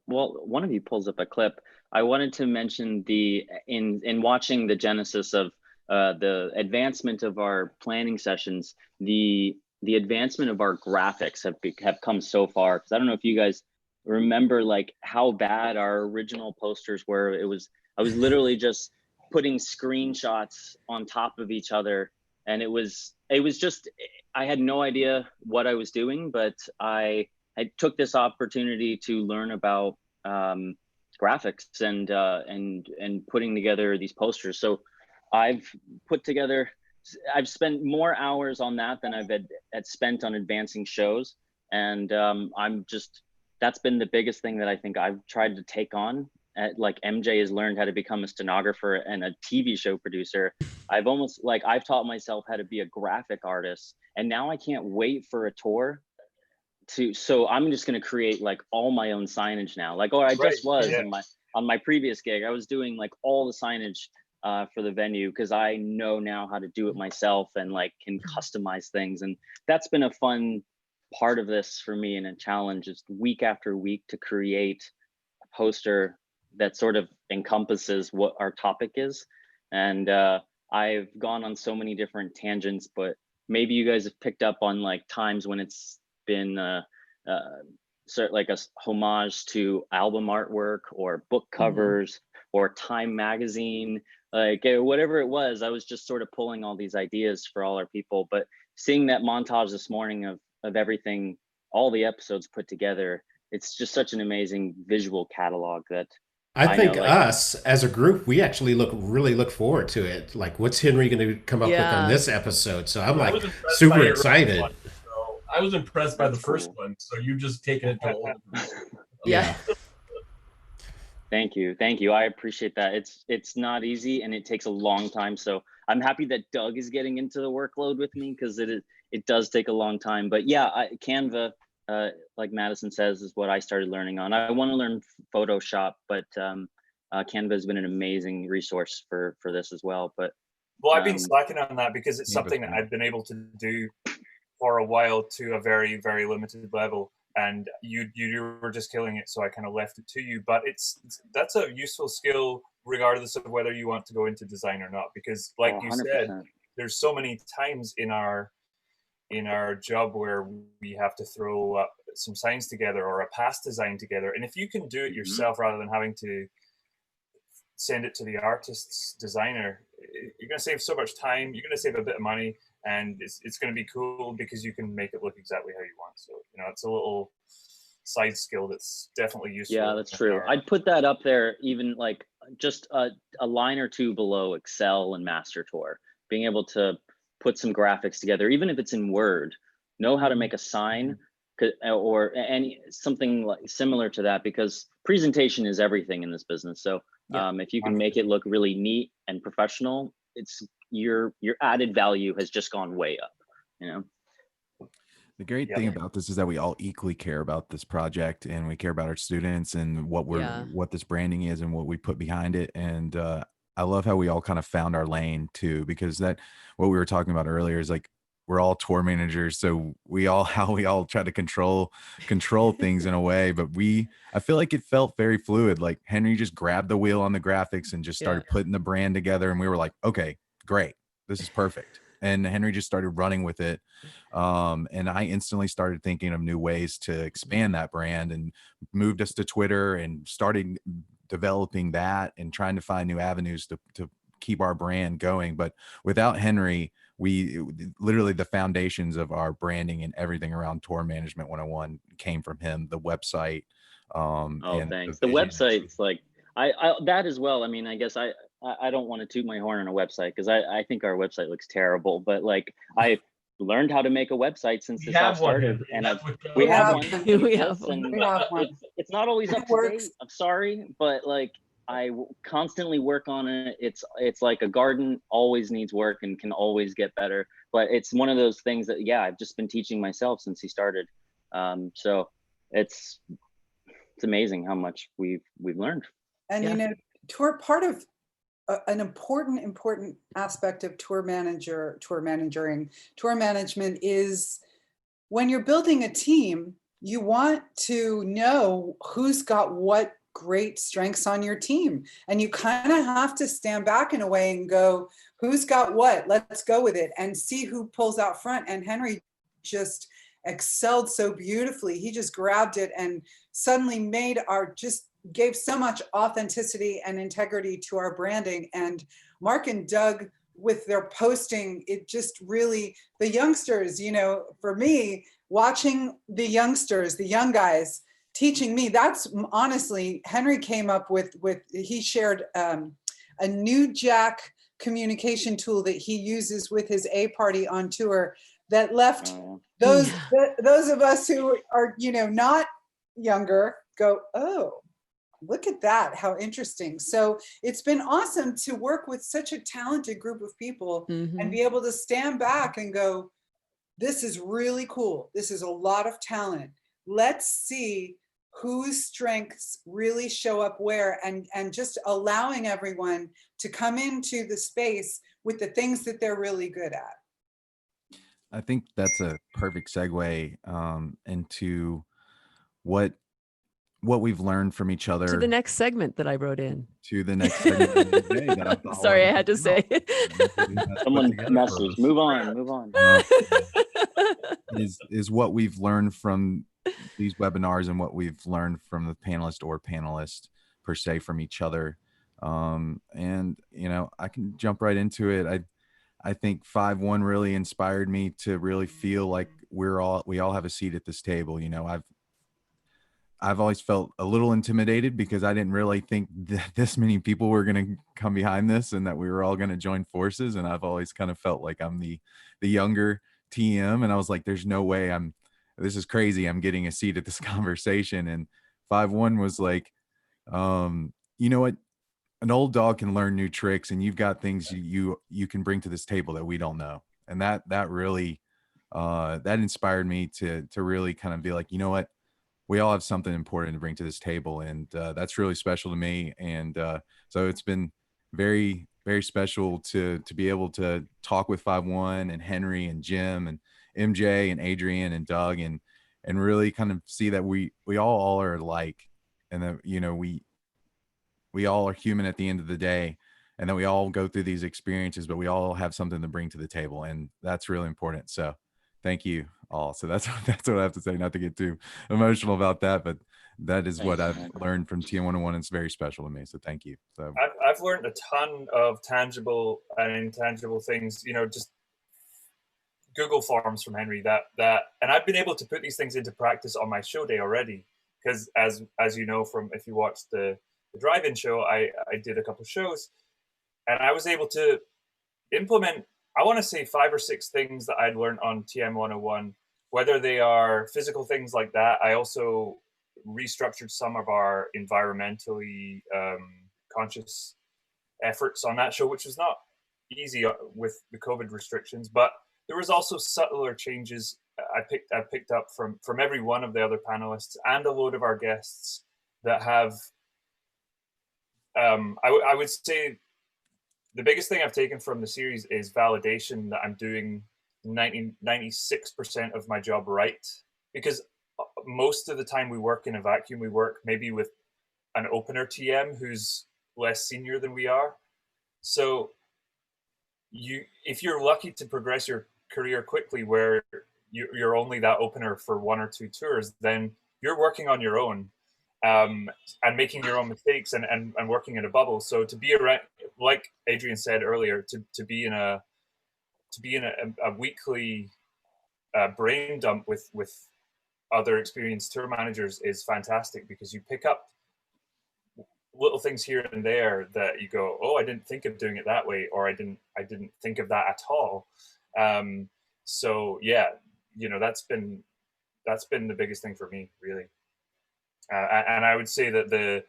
one of you pulls up a clip. I wanted to mention in watching the genesis of the advancement of our planning sessions, the advancement of our graphics have come so far. Because I don't know if you guys remember like how bad our original posters were. I was literally just putting screenshots on top of each other, and it was just, I had no idea what I was doing, but I took this opportunity to learn about graphics and putting together these posters. So I've spent more hours on that than I've had spent on advancing shows. And that's been the biggest thing that I think I've tried to take on. Like MJ has learned how to become a stenographer and a TV show producer. I've taught myself how to be a graphic artist, and now I can't wait for a tour so I'm just going to create like all my own signage now. Like, on my previous gig, I was doing like all the signage for the venue because I know now how to do it myself and like can customize things. And that's been a fun part of this for me, and a challenge is week after week to create a poster that sort of encompasses what our topic is. And I've gone on so many different tangents, but maybe you guys have picked up on like times when it's been sort of like a homage to album artwork or book covers or Time magazine, like whatever it was. I was just sort of pulling all these ideas for all our people. But seeing that montage this morning of everything, all the episodes put together, it's just such an amazing visual catalog that I think us as a group, we actually really look forward to it. Like, what's Henry going to come up with on this episode? So I'm like super excited. I was impressed by the first one. So you've just taken it to all. Yeah. Thank you. I appreciate that. It's not easy and it takes a long time. So I'm happy that Doug is getting into the workload with me, because it does take a long time. But yeah, Canva, like Madison says, is what I started learning on. I want to learn Photoshop, but Canva has been an amazing resource for this as well. But I've been slacking on that because it's something that I've been able to do for a while to a very, very limited level, and you were just killing it, so I kind of left it to you. But that's a useful skill regardless of whether you want to go into design or not, because like you said, there's so many times in our job where we have to throw up some signs together or a past design together, and if you can do it yourself rather than having to send it to the artist's designer, you're going to save so much time, you're going to save a bit of money, and it's going to be cool because you can make it look exactly how you want. So, it's a little side skill that's definitely useful. Yeah, that's true. I'd put that up there, even like just a line or two below Excel and Master Tour, being able to put some graphics together, even if it's in Word, know how to make a sign or something like similar to that, because presentation is everything in this business. So if you can make it look really neat and professional, it's your added value has just gone way up, The great thing about this is that we all equally care about this project, and we care about our students and what this branding is and what we put behind it. And I love how we all kind of found our lane too, because what we were talking about earlier is like, we're all tour managers, so we all try to control things in a way, but I feel like it felt very fluid. Like Henry just grabbed the wheel on the graphics and just started putting the brand together, and we were like, okay, great, this is perfect. And Henry just started running with it, and I instantly started thinking of new ways to expand that brand, and moved us to Twitter and started developing that and trying to find new avenues to keep our brand going. But without Henry, literally the foundations of our branding and everything around Tour Management 101 came from him. The website. Thanks. The website's like I that as well. I mean, I guess I don't want to toot my horn on a website, because I think our website looks terrible, but like I learned how to make a website since this all started, and we have one. It's not always up to date. I'm sorry, but like constantly work on it. It's like a garden, always needs work and can always get better. But it's one of those things that, yeah, I've just been teaching myself since he started. So it's amazing how much we've learned. And Yeah. you know, tour part of an important aspect of tour management is when you're building a team, you want to know who's got what great strengths on your team. And you kind of have to stand back in a way and go, who's got what? Let's go with it and see who pulls out front. And Henry just excelled so beautifully. He just grabbed it and suddenly gave so much authenticity and integrity to our branding. And Mark and Doug with their posting, it just really, the youngsters, you know, for me, watching the youngsters, the young guys teaching me, that's honestly, Henry came up with he shared a new Jack communication tool that he uses with his A party on tour that left those of us who are, you know, not younger go, oh, look at that, how interesting. So it's been awesome to work with such a talented group of people and be able to stand back and go, this is really cool. This is a lot of talent. Let's see whose strengths really show up where, and just allowing everyone to come into the space with the things that they're really good at. I think that's a perfect segue into what we've learned from each other. To the next segment that I wrote in. To the next segment of the day that I thought Sorry, I had to say. Someone message. Move on. Is what we've learned from these webinars and what we've learned from the panelist per se from each other. And you know, I can jump right into it. I think 5-1 really inspired me to really feel like we all have a seat at this table. You know, I've always felt a little intimidated because I didn't really think that this many people were going to come behind this and that we were all going to join forces. And I've always kind of felt like I'm the younger TM. And I was like, there's no way this is crazy. I'm getting a seat at this conversation. And 5-1 was like, you know what? An old dog can learn new tricks, and you've got things you can bring to this table that we don't know. And that really, that inspired me to really kind of be like, you know what? We all have something important to bring to this table. And that's really special to me. And so it's been very, very special to be able to talk with 5-1 and Henry and Jim and MJ and Adrian and Doug and really kind of see that we all are alike, and that, you know, we all are human at the end of the day, and that we all go through these experiences, but we all have something to bring to the table. And that's really important. So thank you all. So that's what I have to say, not to get too emotional about that, but that is what I've learned from TM 101. It's very special to me. So thank you. So I've learned a ton of tangible and intangible things, you know, just Google Forms from Henry and I've been able to put these things into practice on my show day already. Because as you know, from if you watched the drive-in show, I did a couple of shows, and I was able to implement, I want to say 5 or 6 things that I'd learned on TM 101, whether they are physical things like that. I also restructured some of our environmentally conscious efforts on that show, which was not easy with the COVID restrictions, but there was also subtler changes I picked up from every one of the other panelists and a load of our guests that have, I would say the biggest thing I've taken from the series is validation that I'm doing 96% of my job right. Because most of the time we work in a vacuum. We work maybe with an opener TM who's less senior than we are. So if you're lucky to progress your career quickly where you're only that opener for 1 or 2 tours, then you're working on your own. And making your own mistakes and working in a bubble. So to be around, like Adrian said earlier, to be in a weekly brain dump with other experienced tour managers is fantastic, because you pick up little things here and there that you go, oh, I didn't think of doing it that way, or I didn't think of that at all. So yeah, you know, that's been the biggest thing for me, really. And I would say that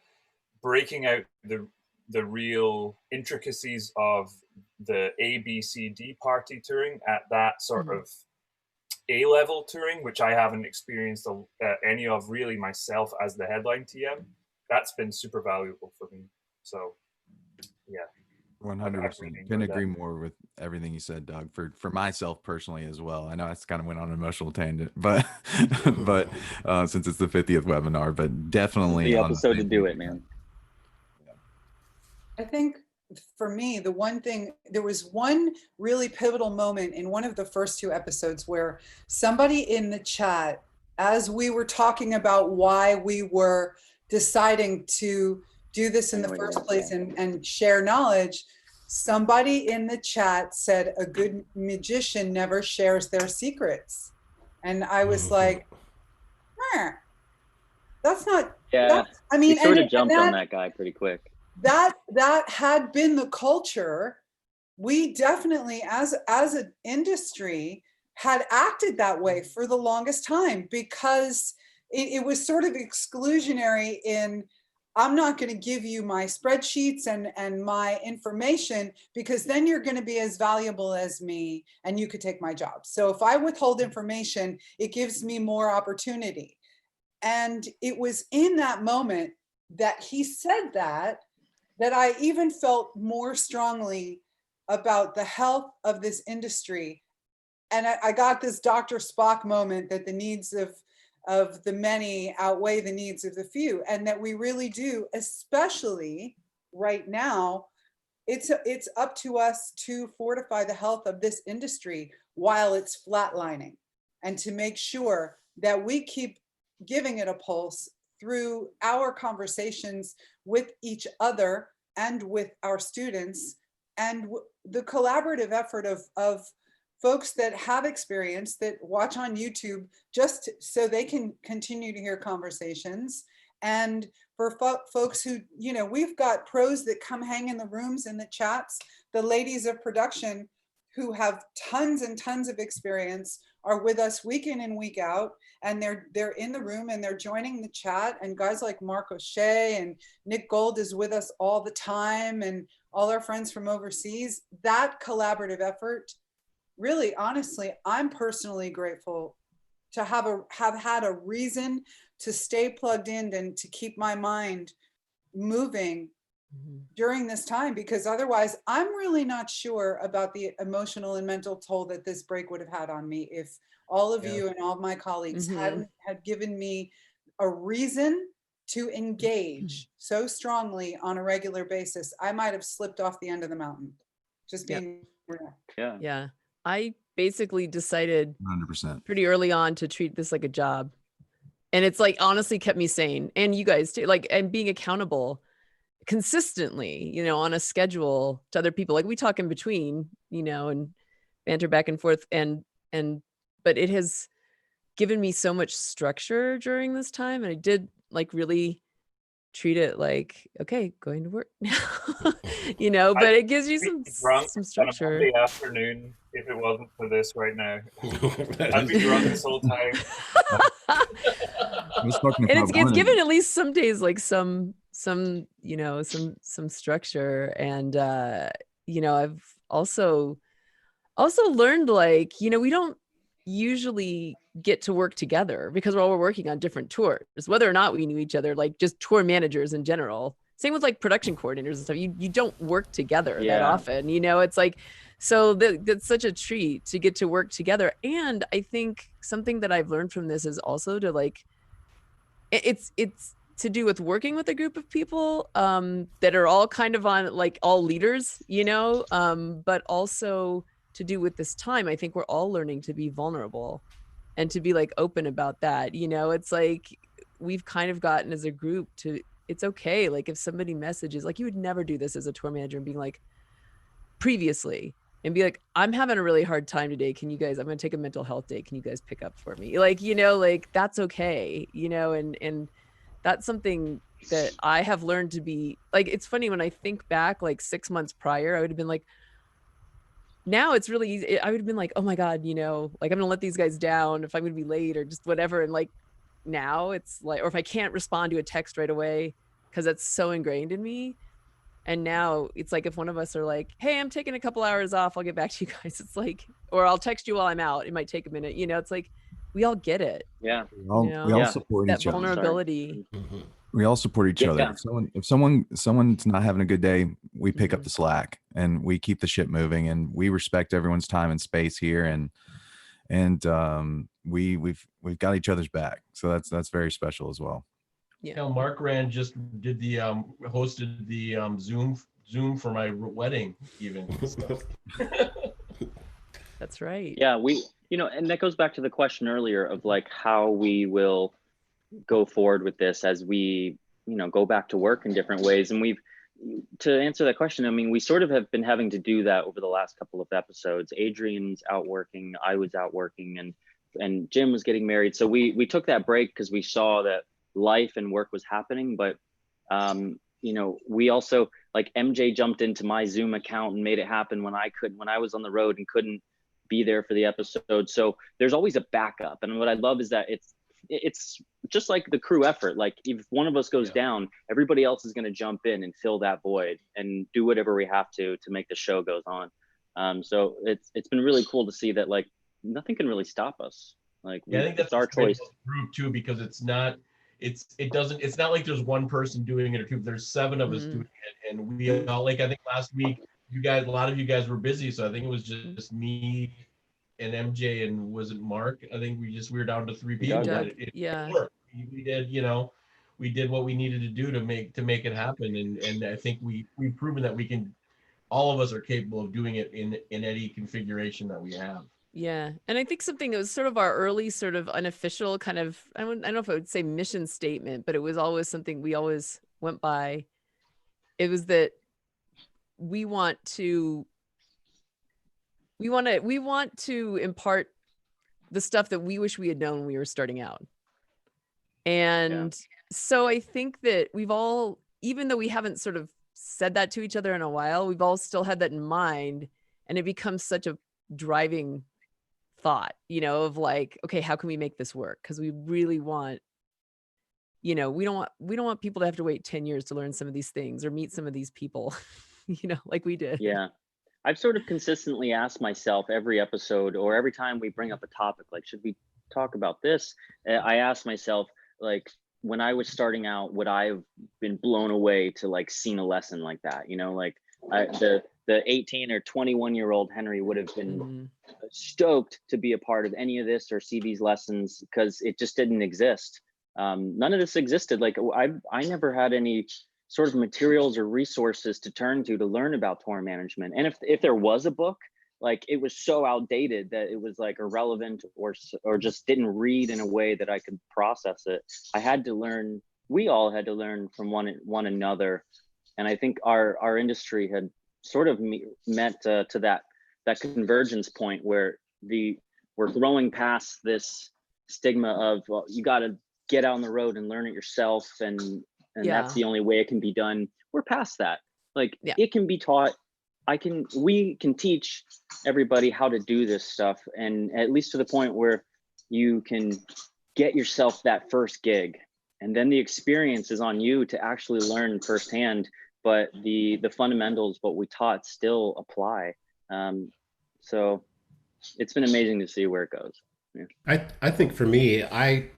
breaking out the real intricacies of the A, B, C, D party touring at that sort of A-level touring, which I haven't experienced any of really myself as the headline TM. That's been super valuable for me. So, yeah. 100%. Couldn't agree more with everything you said, Doug. For myself personally as well. I know I kind of went on an emotional tangent, but but since it's the 50th webinar, but definitely the episode to do it, man. I think for me, the one thing, there was one really pivotal moment in one of the first 2 episodes where somebody in the chat, as we were talking about why we were deciding to do this in the first place and share knowledge, somebody in the chat said a good magician never shares their secrets. And I was like, that's not, I mean, we sort of jumped on that guy pretty quick. That had been the culture. We definitely, as an industry, had acted that way for the longest time, because it was sort of exclusionary in, I'm not going to give you my spreadsheets and my information, because then you're going to be as valuable as me and you could take my job. So if I withhold information, it gives me more opportunity. And it was in that moment that he said that I even felt more strongly about the health of this industry. And I got this Dr. Spock moment that the needs of the many outweigh the needs of the few, and that we really do, especially right now, it's up to us to fortify the health of this industry while it's flatlining, and to make sure that we keep giving it a pulse through our conversations with each other and with our students, and the collaborative effort of folks that have experience, that watch on YouTube just so they can continue to hear conversations. And for folks who, you know, we've got pros that come hang in the rooms, in the chats. The ladies of production who have tons and tons of experience are with us week in and week out, and they're in the room and they're joining the chat. And guys like Mark O'Shea and Nick Gold is with us all the time, and all our friends from overseas. That collaborative effort, really, honestly, I'm personally grateful to have had a reason to stay plugged in and to keep my mind moving during this time, because otherwise I'm really not sure about the emotional and mental toll that this break would have had on me if all of you and all of my colleagues had given me a reason to engage so strongly on a regular basis. I might have slipped off the end of the mountain. Just being real. Yeah. I basically decided 100% pretty early on to treat this like a job. And it's like honestly kept me sane, and you guys too, like, and being accountable consistently, you know, on a schedule to other people. Like we talk in between, you know, and banter back and forth, but it has given me so much structure during this time. And I did like really treat it like, okay, going to work now, you know, but it gives you some structure. On a Monday afternoon, if it wasn't for this right now, I'd be drunk this whole time. And it's given at least some days like some you know, some structure. And you know, I've also learned, like, you know, we don't usually get to work together because we're working on different tours, whether or not we knew each other, like just tour managers in general. Same with like production coordinators and stuff. You don't work together that often, you know. It's like, so that's such a treat to get to work together. And I think something that I've learned from this is also to like, it's to do with working with a group of people that are all kind of on, like, all leaders, you know, but also to do with this time. I think we're all learning to be vulnerable and to be like open about that. You know, it's like we've kind of gotten as a group to, it's okay. Like if somebody messages, like you would never do this as a tour manager and being like previously and be like, I'm having a really hard time today. Can you guys, I'm going to take a mental health day. Can you guys pick up for me? Like, you know, like that's okay. You know, and that's something that I have learned to be like, it's funny when I think back like 6 months prior, I would have been like, now it's really easy. I would have been like, oh my God, you know, like I'm gonna let these guys down if I'm gonna be late or just whatever. And like now it's like, or if I can't respond to a text right away, because that's so ingrained in me. And now it's like if one of us are like, hey, I'm taking a couple hours off, I'll get back to you guys. It's like, or I'll text you while I'm out. It might take a minute. It's like we all get it. Yeah. We all support that each other. vulnerability. We all support each other. If someone's not having a good day, we pick up the slack and we keep the ship moving, and we respect everyone's time and space here, and we've got each other's back. So that's very special as well. Yeah. Mark Rand just did the hosted the Zoom for my wedding even. That's right. Yeah, and that goes back to the question earlier of like how we will go forward with this as we, go back to work in different ways. And to answer that question, I mean, we sort of have been having to do that over the last couple of episodes. Adrian's out working, I was out working, and Jim was getting married. So we took that break because we saw that life and work was happening. But, we also, like, MJ jumped into my Zoom account and made it happen when I was on the road and couldn't be there for the episode. So there's always a backup. And what I love is that it's just like the crew effort. Like if one of us goes down, everybody else is going to jump in and fill that void and do whatever we have to make the show goes on. So it's been really cool to see that, like, nothing can really stop us. Like, I think that's our choice group too, because it's not like there's one person doing it or two. There's 7 of us doing it, and we all, like, I think last week a lot of you guys were busy, so I think it was just me and MJ, and was it Mark? I think we were down to 3 people. Yeah. We did, we did what we needed to do to make it happen, and I think we've proven that we can. All of us are capable of doing it in any configuration that we have. Yeah. And I think something that was sort of our early sort of unofficial kind of, I don't know if I would say mission statement, but it was always something we always went by. It was that we want to impart the stuff that we wish we had known when we were starting out. And so I think that we've all, even though we haven't sort of said that to each other in a while, we've all still had that in mind, and it becomes such a driving thought, of like, okay, how can we make this work? Because we really want, we don't want people to have to wait 10 years to learn some of these things or meet some of these people, like we did. Yeah. I've sort of consistently asked myself every episode, or every time we bring up a topic, like, should we talk about this? I asked myself, like, when I was starting out, would I have been blown away to, like, seen a lesson like that? Like, the 18 or 21-year-old Henry would have been stoked to be a part of any of this or see these lessons, because it just didn't exist. None of this existed. Like, I never had any sort of materials or resources to turn to learn about tour management. And if there was a book, like, it was so outdated that it was like irrelevant or just didn't read in a way that I could process it. We all had to learn from one another. And I think our industry had sort of met to that convergence point where we're growing past this stigma of, well, you got to get out on the road and learn it yourself, and that's the only way it can be done. We're past that. Like, it can be taught. We can teach everybody how to do this stuff, and at least to the point where you can get yourself that first gig, and then the experience is on you to actually learn firsthand. But the fundamentals, what we taught, still apply. So it's been amazing to see where it goes. Yeah. I think for me, I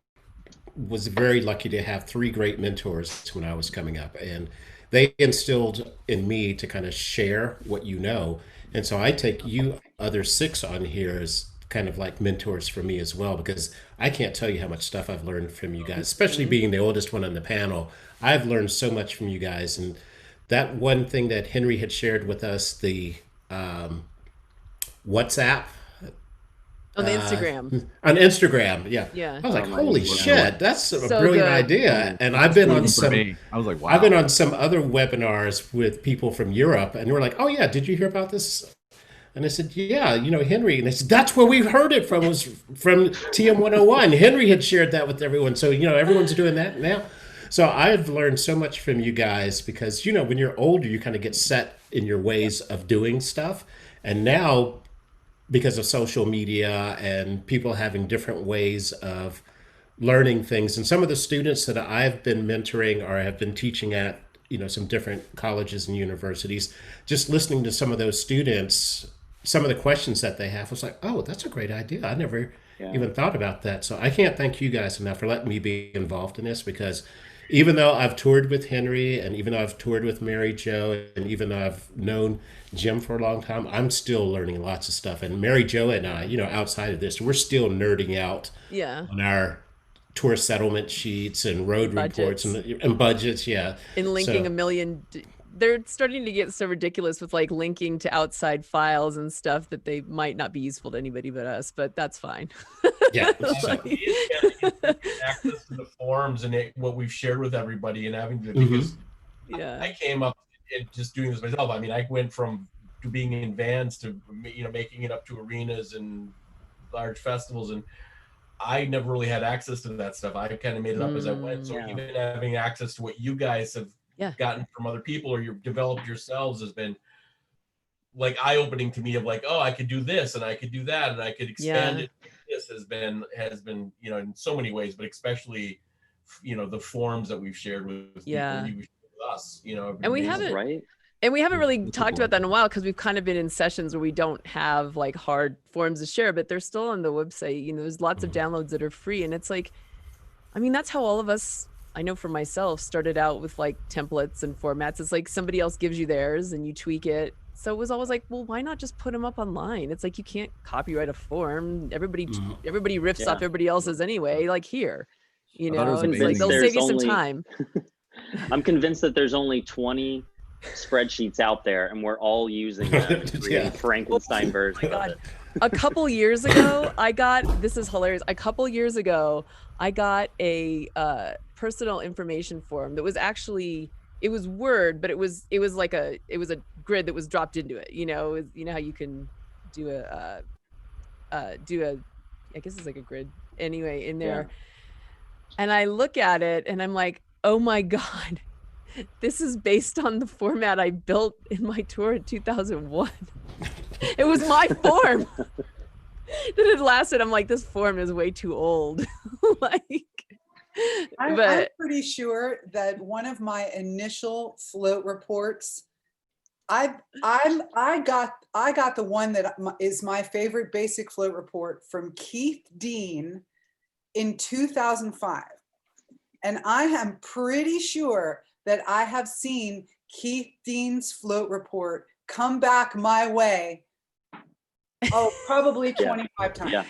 was very lucky to have 3 great mentors when I was coming up, and they instilled in me to kind of share what you know. And so I take you other 6 on here as kind of like mentors for me as well, because I can't tell you how much stuff I've learned from you guys, especially being the oldest one on the panel. I've learned so much from you guys. And that one thing that Henry had shared with us, the WhatsApp. On the Instagram. On Instagram, yeah. Yeah. I was like, holy shit, that's a So brilliant good. idea. And I've been on some, I was like, wow. I've been on some other webinars with people from Europe, and we're like, oh yeah, did you hear about this? And I said, yeah, Henry. And they said, that's where we heard it from, was from TM 101. Henry had shared that with everyone. So, everyone's doing that now. So I've learned so much from you guys, because, when you're older, you kind of get set in your ways of doing stuff. And now, because of social media and people having different ways of learning things. And some of the students that I've been mentoring or have been teaching at, some different colleges and universities, just listening to some of those students, some of the questions that they have was like, oh, that's a great idea. I never even thought about that. So I can't thank you guys enough for letting me be involved in this, because even though I've toured with Henry, and even though I've toured with Mary Jo, and even though I've known Jim for a long time, I'm still learning lots of stuff. And Mary Jo and I, outside of this, we're still nerding out on our tour settlement sheets and road reports and budgets. Yeah. And linking a million. They're starting to get so ridiculous with like linking to outside files and stuff that they might not be useful to anybody but us, but that's fine. Yeah. Access to the forums and what we've shared with everybody, and having to, because I came up and just doing this myself. I mean, I went from being in vans to, making it up to arenas and large festivals, and I never really had access to that stuff. I kind of made it up as I went. So even having access to what you guys have gotten from other people or you've developed yourselves has been like eye-opening to me, of like, oh, I could do this and I could do that and I could expand it. This has been in so many ways, but especially the forums that we've shared with people, and you shared with us, and we haven't really talked about that in a while, because we've kind of been in sessions where we don't have like hard forums to share, but they're still on the website. There's lots of downloads that are free, and it's like, I mean, that's how all of us, I know for myself, started out with like templates and formats. It's like somebody else gives you theirs and you tweak it. So it was always like, well, why not just put them up online? It's like, you can't copyright a form. Everybody riffs off everybody else's anyway, like here, it's like, they'll save you some time. I'm convinced that there's only 20 spreadsheets out there, and we're all using them to create Frankenstein version. Oh my God. A couple years ago, this is hilarious. A couple years ago, I got a personal information form that was actually, it was Word, but it was a grid that was dropped into it. How you can do I guess it's like a grid anyway in there. And I look at it and I'm like, oh my God, this is based on the format I built in my tour in 2001. It was my form that had lasted. I'm like, this form is way too old. I'm pretty sure that one of my initial float reports, I got the one that is my favorite basic float report from Keith Dean in 2005. And I am pretty sure that I have seen Keith Dean's float report come back my way. Oh, probably 25 times. Yeah.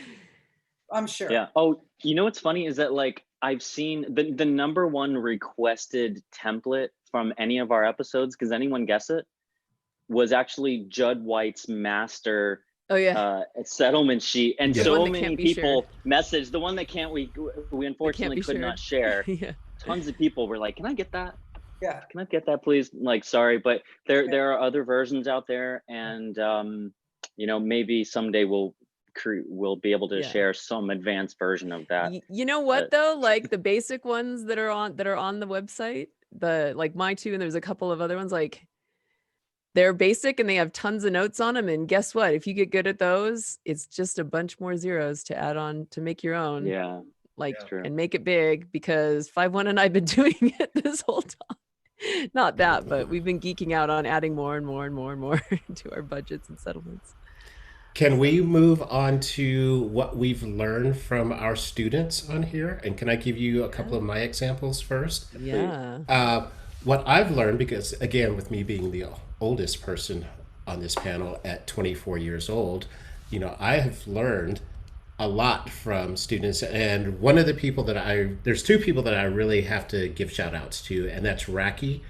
I'm sure. Yeah. Oh, what's funny is that like I've seen the number one requested template from any of our episodes, because anyone guess it, was actually Judd White's master settlement sheet. And so many people messaged the one that we unfortunately could not share. Tons of people were like, can I get that? Yeah. Can I get that, please? Like, sorry, but there are other versions out there, and maybe someday we'll be able to share some advanced version of that. You know what though? Like the basic ones that are on the website, like my two, and there's a couple of other ones, like they're basic and they have tons of notes on them. And guess what? If you get good at those, it's just a bunch more zeros to add on to make your own. Yeah. And make it big, because 5-1 and I've been doing it this whole time. Not that, but we've been geeking out on adding more and more and more and more to our budgets and settlements. Can we move on to what we've learned from our students on here? And can I give you a couple of my examples first? Yeah. What I've learned, because again, with me being the oldest person on this panel at 24 years old, I have learned a lot from students. And one of the people there's two people that I really have to give shout outs to, and that's Raki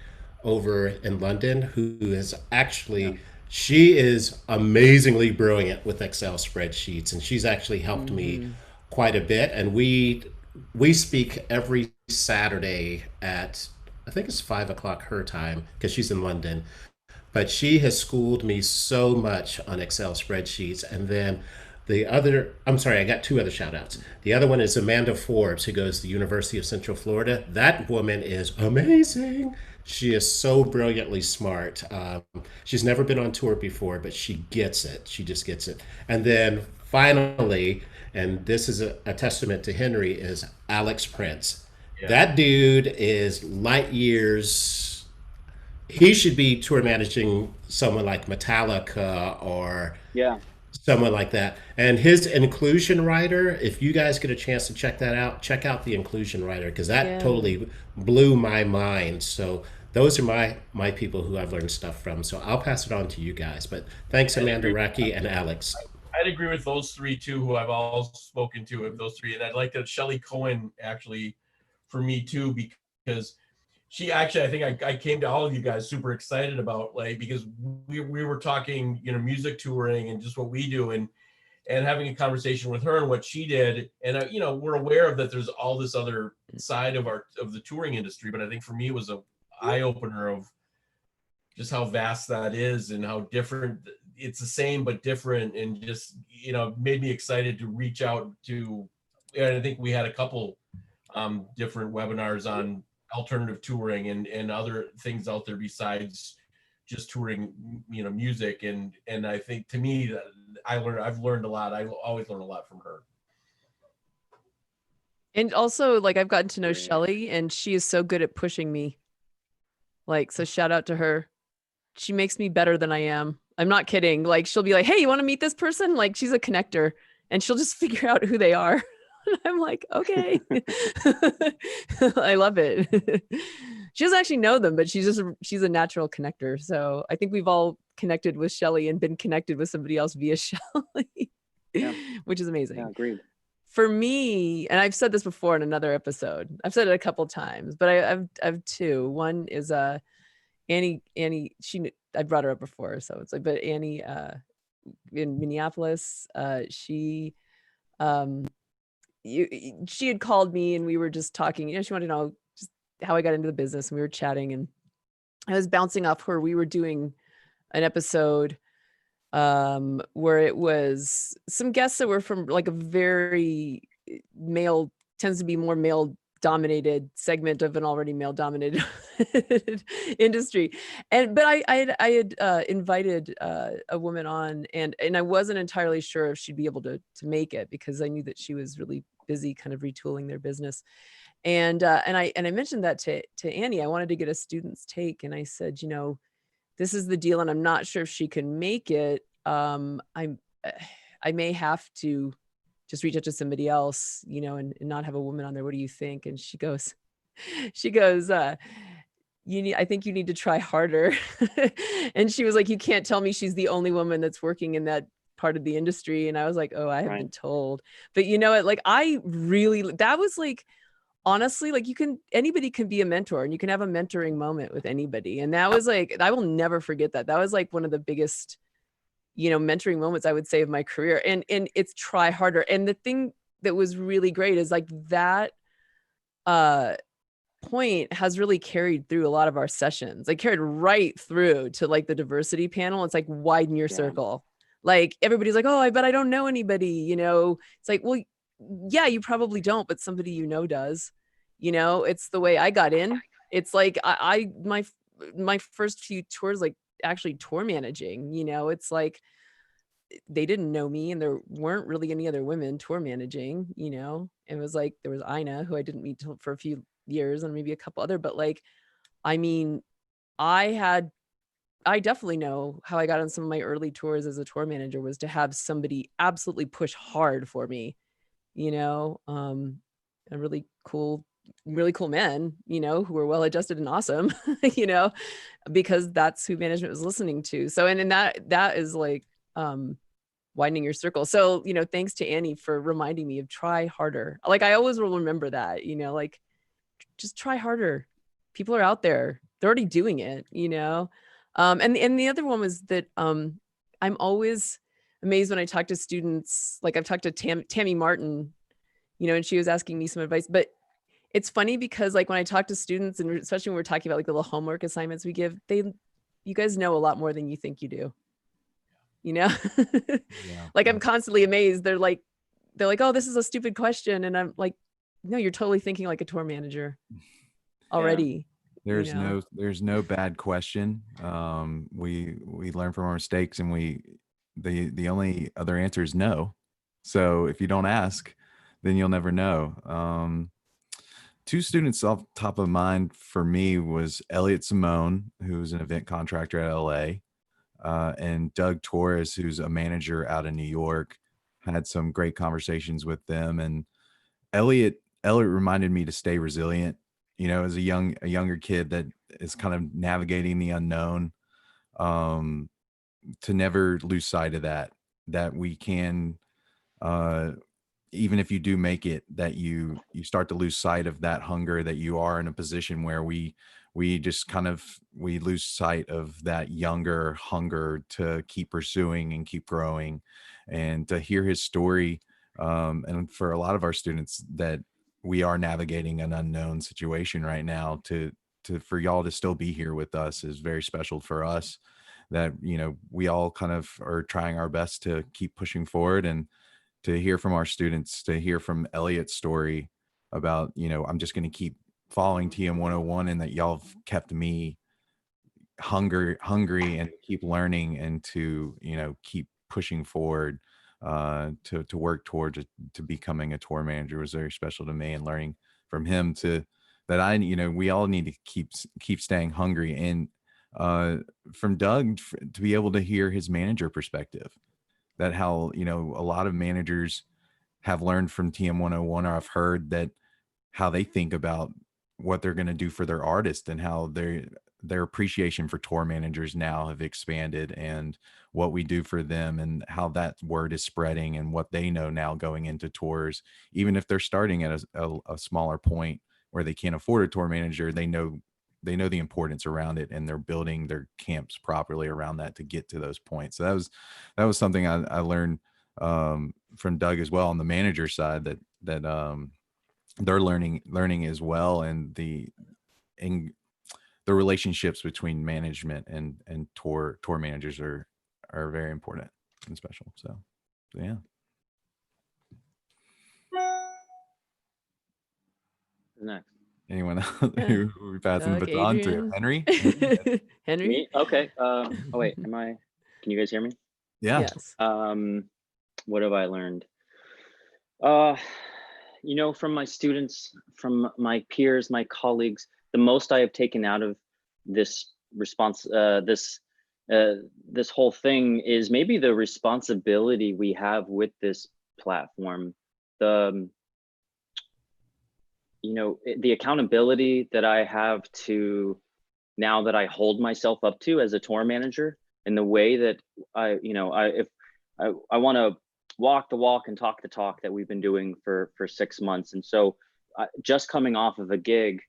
over in London, who is actually, she is amazingly brilliant with Excel spreadsheets, and she's actually helped me quite a bit. And we speak every Saturday at, I think it's 5 o'clock her time, because she's in London. But she has schooled me so much on Excel spreadsheets. And then I got two other shout outs. The other one is Amanda Forbes, who goes to the University of Central Florida. That woman is amazing. She is so brilliantly smart. She's never been on tour before, but she gets it. She just gets it. And then finally, and this is a testament to Henry, is Alex Prince. Yeah. That dude is light years. He should be tour managing someone like Metallica or Yeah. someone like that. And his inclusion writer, if you guys get a chance to check that out, check out the inclusion writer, because that Yeah. totally blew my mind. So those are my people who I've learned stuff from. So I'll pass it on to you guys. But thanks, Amanda Racke and Alex. I'd agree with those three too, who I've all spoken to of those three. And I'd like that Shelley Cohen actually for me too, because she actually, I think I came to all of you guys super excited about, like, because we were talking, you know, music touring and just what we do, and having a conversation with her and what she did. And you know, we're aware of that there's all this other side of the touring industry, but I think for me it was a eye opener of just how vast that is and how different. It's the same but different, and just, you know, made me excited to reach out to. And I think we had a couple different webinars on alternative touring and other things out there besides just touring, you know, music. And I think, to me, that I've learned a lot. I always learn a lot from her. And also, like, I've gotten to know Yeah. Shelley, and she is so good at pushing me. Like, so shout out to her. She makes me better than I am. I'm not kidding. Like, she'll be like, hey, you want to meet this person? Like, she's a connector, and she'll just figure out who they are. And I'm like, okay. I love it. She doesn't actually know them, but she's a natural connector. So I think we've all connected with Shelley and been connected with somebody else via Shelley, Yeah. which is amazing. Yeah, agreed. For me, and I've said this before in another episode, I've said it a couple times, but I've two. One is Annie, I brought her up before, so it's like, but Annie in Minneapolis, she had called me and we were just talking, you know, she wanted to know just how I got into the business, and we were chatting, and I was bouncing off her. We were doing an episode where it was some guests that were from like a very male, tends to be more male dominated segment of an already male dominated industry. But I had invited a woman on, and I wasn't entirely sure if she'd be able to make it, because I knew that she was really busy kind of retooling their business. And I mentioned that to Annie. I wanted to get a student's take, and I said, you know, this is the deal, and I'm not sure if she can make it. I may have to just reach out to somebody else, you know, and not have a woman on there. What do you think? And she goes, I think you need to try harder. And she was like, you can't tell me she's the only woman that's working in that part of the industry. And I was like, oh, I have been told. But you know what, like, that was like, honestly, like, anybody can be a mentor, and you can have a mentoring moment with anybody. And that was like, I will never forget that. That was like one of the biggest, you know, mentoring moments, I would say, of my career. And it's try harder. And the thing that was really great is like that point has really carried through a lot of our sessions. Like, carried right through to like the diversity panel. It's like, widen your circle. Like, everybody's like, oh, I bet I don't know anybody, you know. It's like, well, yeah, you probably don't, but somebody you know does. You know, it's the way I got in. It's like my first few tours, like actually tour managing, you know, it's like they didn't know me, and there weren't really any other women tour managing, you know. It was like, there was Ina, who I didn't meet for a few years, and maybe a couple other, but like, I mean, I definitely know how I got on some of my early tours as a tour manager was to have somebody absolutely push hard for me, you know, a really cool men, you know, who were well adjusted and awesome, you know, because that's who management was listening to. So, and that is like widening your circle. So, you know, thanks to Annie for reminding me of try harder. Like, I always will remember that, you know, like, just try harder. People are out there. They're already doing it, you know. And the other one was that I'm always amazed when I talk to students. Like, I've talked to Tammy Martin, you know, and she was asking me some advice. But it's funny because, like, when I talk to students, and especially when we're talking about like the little homework assignments we give, you guys know a lot more than you think you do. You know, like, I'm constantly amazed. They're like, oh, this is a stupid question, and I'm like, no, you're totally thinking like a tour manager already. There's you know? there's no bad question. We learn from our mistakes, and the only other answer is no. So if you don't ask, then you'll never know. Two students off top of mind for me was Elliot Simone, who's an event contractor at LA, and Doug Torres, who's a manager out of New York. Had some great conversations with them, and Elliot reminded me to stay resilient. You know, as a younger kid that is kind of navigating the unknown, um, to never lose sight of that we can, uh, even if you do make it, that you start to lose sight of that hunger, that you are in a position where we just kind of we lose sight of that younger hunger to keep pursuing and keep growing. And to hear his story, and for a lot of our students that we are navigating an unknown situation right now, to for y'all to still be here with us is very special for us. That, you know, we all kind of are trying our best to keep pushing forward. And to hear from our students, to hear from Elliot's story about, you know, I'm just going to keep following TM 101, and that y'all have kept me hungry and keep learning, and to, you know, keep pushing forward, to work towards to becoming a tour manager was very special to me. And learning from him to that, you know, we all need to keep staying hungry. And from Doug, to be able to hear his manager perspective, that how, you know, a lot of managers have learned from TM 101, or I've heard that how they think about what they're going to do for their artist, and how their appreciation for tour managers now have expanded, and what we do for them, and how that word is spreading, and what they know now going into tours. Even if they're starting at a smaller point where they can't afford a tour manager, they know the importance around it, and they're building their camps properly around that to get to those points. So that was something I learned, from Doug as well on the manager side, that they're learning as well. And the relationships between management and tour managers are very important and special. So yeah. Next. Anyone else who we passing the Doug, baton to? Adrian. Henry? Henry? Me? Okay. Oh wait, can you guys hear me? Yeah. Yes. What have I learned? You know, from my students, from my peers, my colleagues, the most I have taken out of this this whole thing is maybe the responsibility we have with this platform. The, you know, the accountability that I have to, now that I hold myself up to as a tour manager, in the way that if I want to walk the walk and talk the talk that we've been doing for 6 months. And so just coming off of a gig,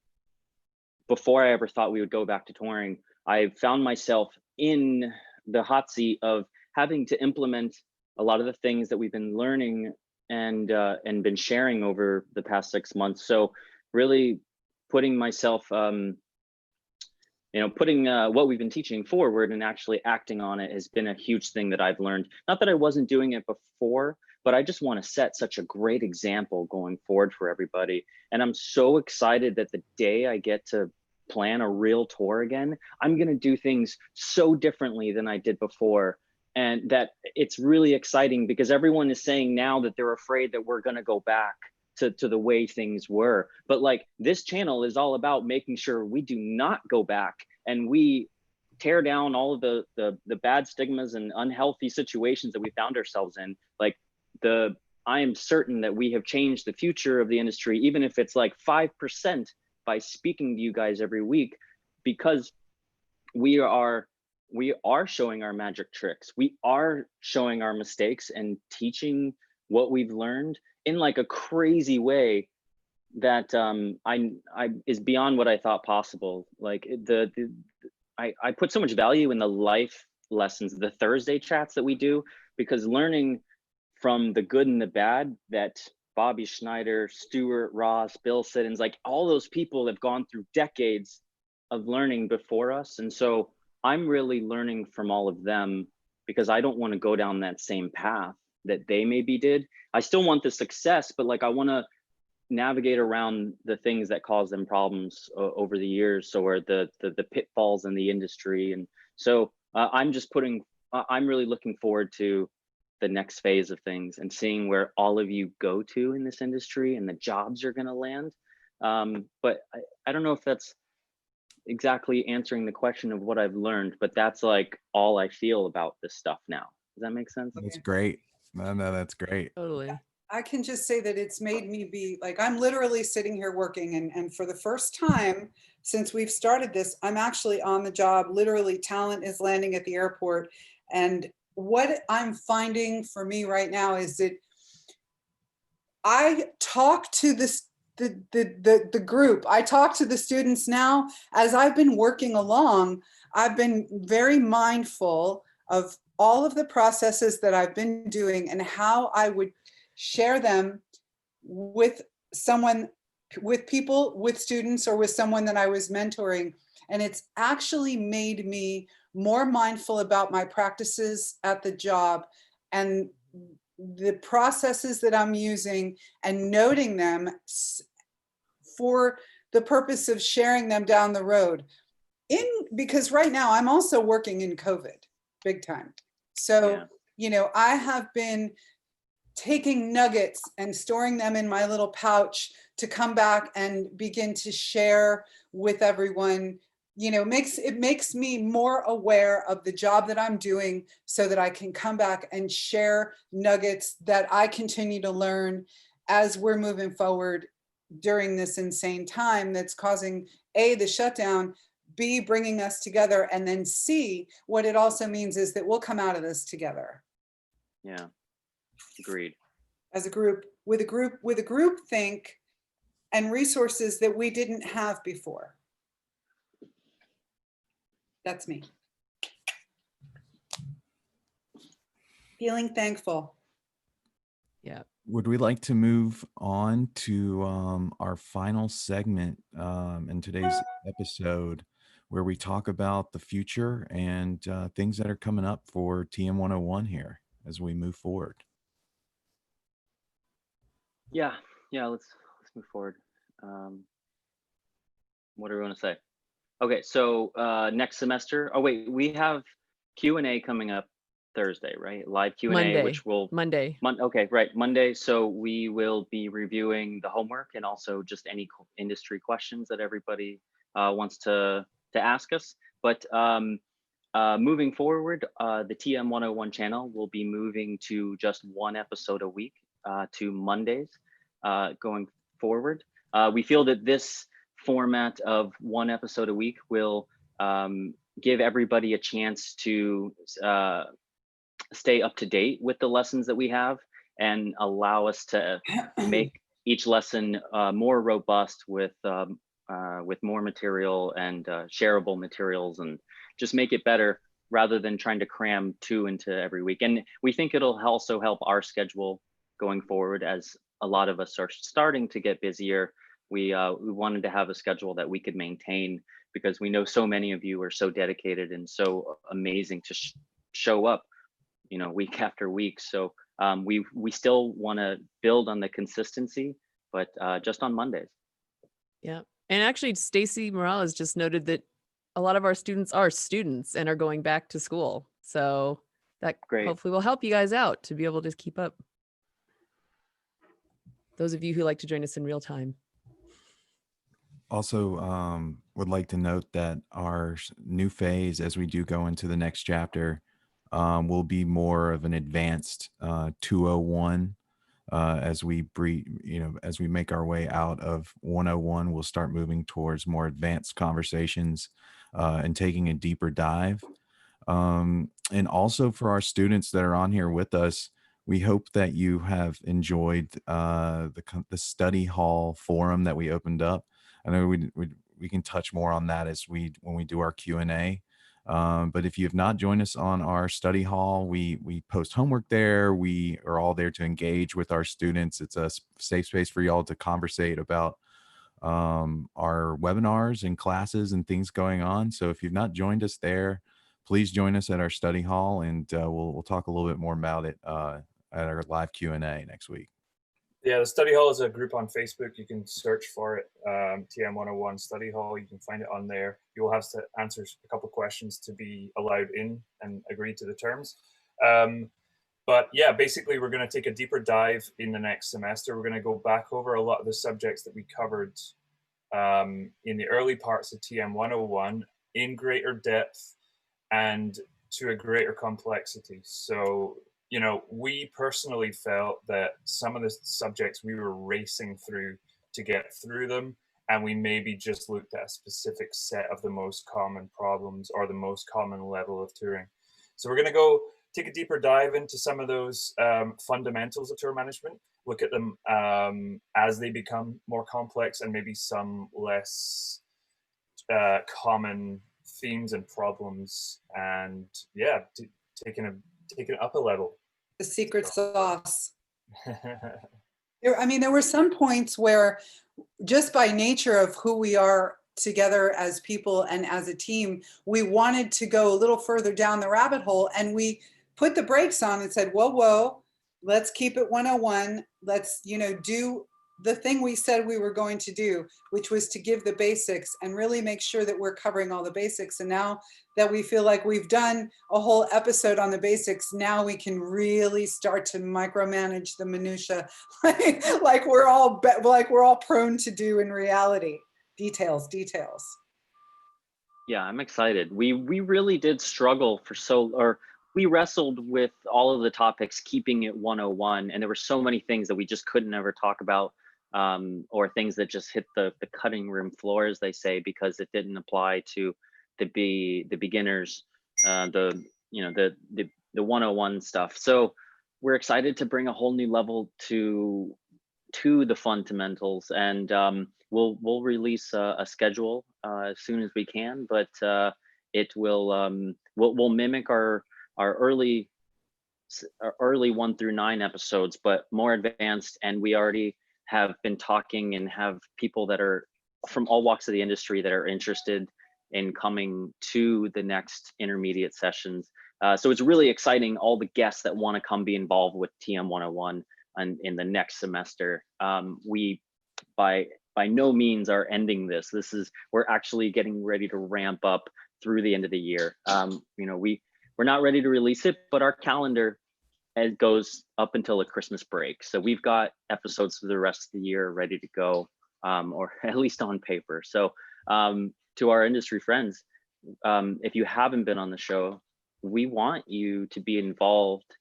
before I ever thought we would go back to touring, I found myself in the hot seat of having to implement a lot of the things that we've been learning and been sharing over the past 6 months. So really putting myself, putting what we've been teaching forward and actually acting on it has been a huge thing that I've learned. Not that I wasn't doing it before, but I just want to set such a great example going forward for everybody. And I'm so excited that the day I get to plan a real tour again, I'm going to do things so differently than I did before. And that it's really exciting, because everyone is saying now that they're afraid that we're going to go back to the way things were. But like, this channel is all about making sure we do not go back, and we tear down all of the bad stigmas and unhealthy situations that we found ourselves in. Like, I am certain that we have changed the future of the industry, even if it's like 5%, by speaking to you guys every week, because we are showing our magic tricks. We are showing our mistakes and teaching what we've learned in like a crazy way that I is beyond what I thought possible. Like I put so much value in the life lessons, the Thursday chats that we do, because learning from the good and the bad that Bobby Schneider, Stuart Ross, Bill Siddons, like all those people have gone through decades of learning before us. And so I'm really learning from all of them, because I don't want to go down that same path that they maybe did. I still want the success, but like, I want to navigate around the things that cause them problems over the years. So, or the pitfalls in the industry. And so I'm really looking forward to the next phase of things and seeing where all of you go to in this industry and the jobs you're going to land. But I don't know if that's exactly answering the question of what I've learned, but that's like all I feel about this stuff now. Does that make sense? That's great. No, that's great. Totally. I can just say that it's made me be like, I'm literally sitting here working, and for the first time since we've started this, I'm actually on the job. Literally, talent is landing at the airport. And what I'm finding for me right now is that I talk to the group. I talk to the students now. As I've been working along, I've been very mindful of all of the processes that I've been doing and how I would share them with someone, with people, with students, or with someone that I was mentoring. And it's actually made me more mindful about my practices at the job and the processes that I'm using and noting them for the purpose of sharing them down the road. Because right now I'm also working in COVID big time. So, I have been taking nuggets and storing them in my little pouch to come back and begin to share with everyone. It makes me more aware of the job that I'm doing so that I can come back and share nuggets that I continue to learn as we're moving forward during this insane time that's causing A, the shutdown, B, bringing us together, and then C, what it also means is that we'll come out of this together. Yeah, agreed. As a group, with a group think and resources that we didn't have before. That's me. Feeling thankful. Yeah. Would we like to move on to our final segment in today's episode, where we talk about the future and things that are coming up for TM 101 here as we move forward? Yeah, let's move forward. What do we want to say? Okay, so next semester. Oh wait, we have Q&A coming up Thursday, right? Live Q&A, Monday. which will Monday. Okay, right, Monday. So we will be reviewing the homework and also just any industry questions that everybody wants to ask us. But moving forward, the TM 101 channel will be moving to just one episode a week to Mondays going forward. We feel that this format of one episode a week will give everybody a chance to stay up to date with the lessons that we have and allow us to make each lesson more robust with more material and shareable materials, and just make it better rather than trying to cram 2 into every week. And we think it'll also help our schedule going forward, as a lot of us are starting to get busier. We wanted to have a schedule that we could maintain, because we know so many of you are so dedicated and so amazing to show up, week after week. So we still want to build on the consistency, but just on Mondays. Yeah. And actually, Stacy Morales just noted that a lot of our students are students and are going back to school. So that hopefully will help you guys out to be able to keep up. Those of you who like to join us in real time. Also, would like to note that our new phase, as we do go into the next chapter, will be more of an advanced 201. As we as we make our way out of 101, we'll start moving towards more advanced conversations and taking a deeper dive. And also for our students that are on here with us, we hope that you have enjoyed the study hall forum that we opened up. I know we can touch more on that when we do our Q&A. But if you have not joined us on our study hall, we post homework there. We are all there to engage with our students. It's a safe space for y'all to conversate about our webinars and classes and things going on. So if you've not joined us there, please join us at our study hall, and we'll talk a little bit more about it at our live Q&A next week. Yeah, the study hall is a group on Facebook. You can search for it, TM 101 study hall. You can find it on there. You will have to answer a couple of questions to be allowed in and agree to the terms. But yeah, basically, we're going to take a deeper dive in the next semester. We're going to go back over a lot of the subjects that we covered in the early parts of TM 101 in greater depth and to a greater complexity. So, you know, we personally felt that some of the subjects we were racing through to get through them, and we maybe just looked at a specific set of the most common problems or the most common level of touring. So we're going to go take a deeper dive into some of those fundamentals of tour management, look at them as they become more complex, and maybe some less common themes and problems, and yeah, taking it up a level. The secret sauce. I mean, there were some points where just by nature of who we are together as people and as a team, we wanted to go a little further down the rabbit hole, and we put the brakes on and said, whoa, let's keep it 101. Let's, you know, do the thing we said we were going to do, which was to give the basics and really make sure that we're covering all the basics. And now that we feel like we've done a whole episode on the basics, now we can really start to micromanage the minutia, like we're all prone to do in reality. Details. Yeah, I'm excited. We really did struggle we wrestled with all of the topics, keeping it 101, and there were so many things that we just couldn't ever talk about, or things that just hit the cutting room floor, as they say, because it didn't apply to the beginners, the 101 stuff. So we're excited to bring a whole new level to the fundamentals, and we'll release a schedule as soon as we can, but it will we'll mimic our early 1 through 9 episodes, but more advanced. And we already have been talking and have people that are from all walks of the industry that are interested in coming to the next intermediate sessions. So it's really exciting, all the guests that want to come be involved with TM 101 and in the next semester. We by no means are ending this. We're actually getting ready to ramp up through the end of the year. You know, we're not ready to release it, but our calendar goes up until the Christmas break. So we've got episodes for the rest of the year ready to go, or at least on paper. So to our industry friends, if you haven't been on the show, we want you to be involved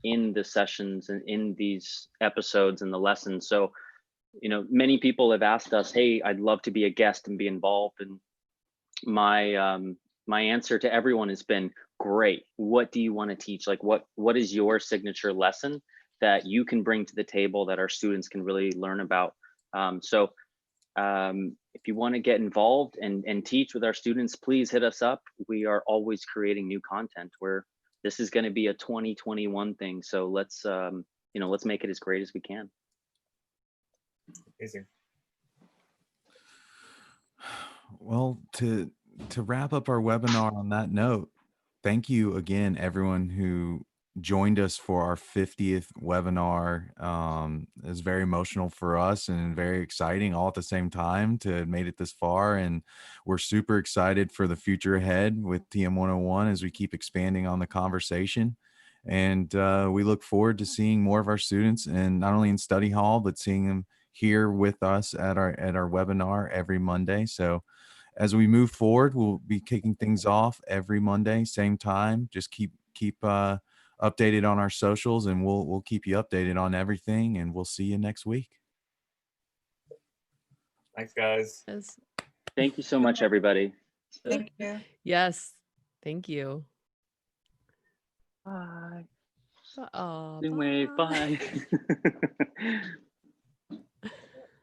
in the sessions and in these episodes and the lessons. So, you know, many people have asked us, hey, I'd love to be a guest and be involved. And my answer to everyone has been, great. What do you want to teach? Like, what is your signature lesson that you can bring to the table that our students can really learn about? So if you want to get involved and teach with our students, please hit us up. We are always creating new content. This is going to be a 2021 thing. So let's make it as great as we can. Amazing. Well, to wrap up our webinar on that note, thank you again, everyone who joined us for our 50th webinar. It was very emotional for us and very exciting all at the same time to have made it this far. And we're super excited for the future ahead with TM 101 as we keep expanding on the conversation. And we look forward to seeing more of our students, and not only in study hall, but seeing them here with us at our webinar every Monday. So as we move forward, we'll be kicking things off every Monday, same time. Just keep updated on our socials, and we'll keep you updated on everything, and we'll see you next week. Thanks, guys. Yes. Thank you so much, everybody. Thank you. Yes. Thank you. Bye. Oh, Wait, bye.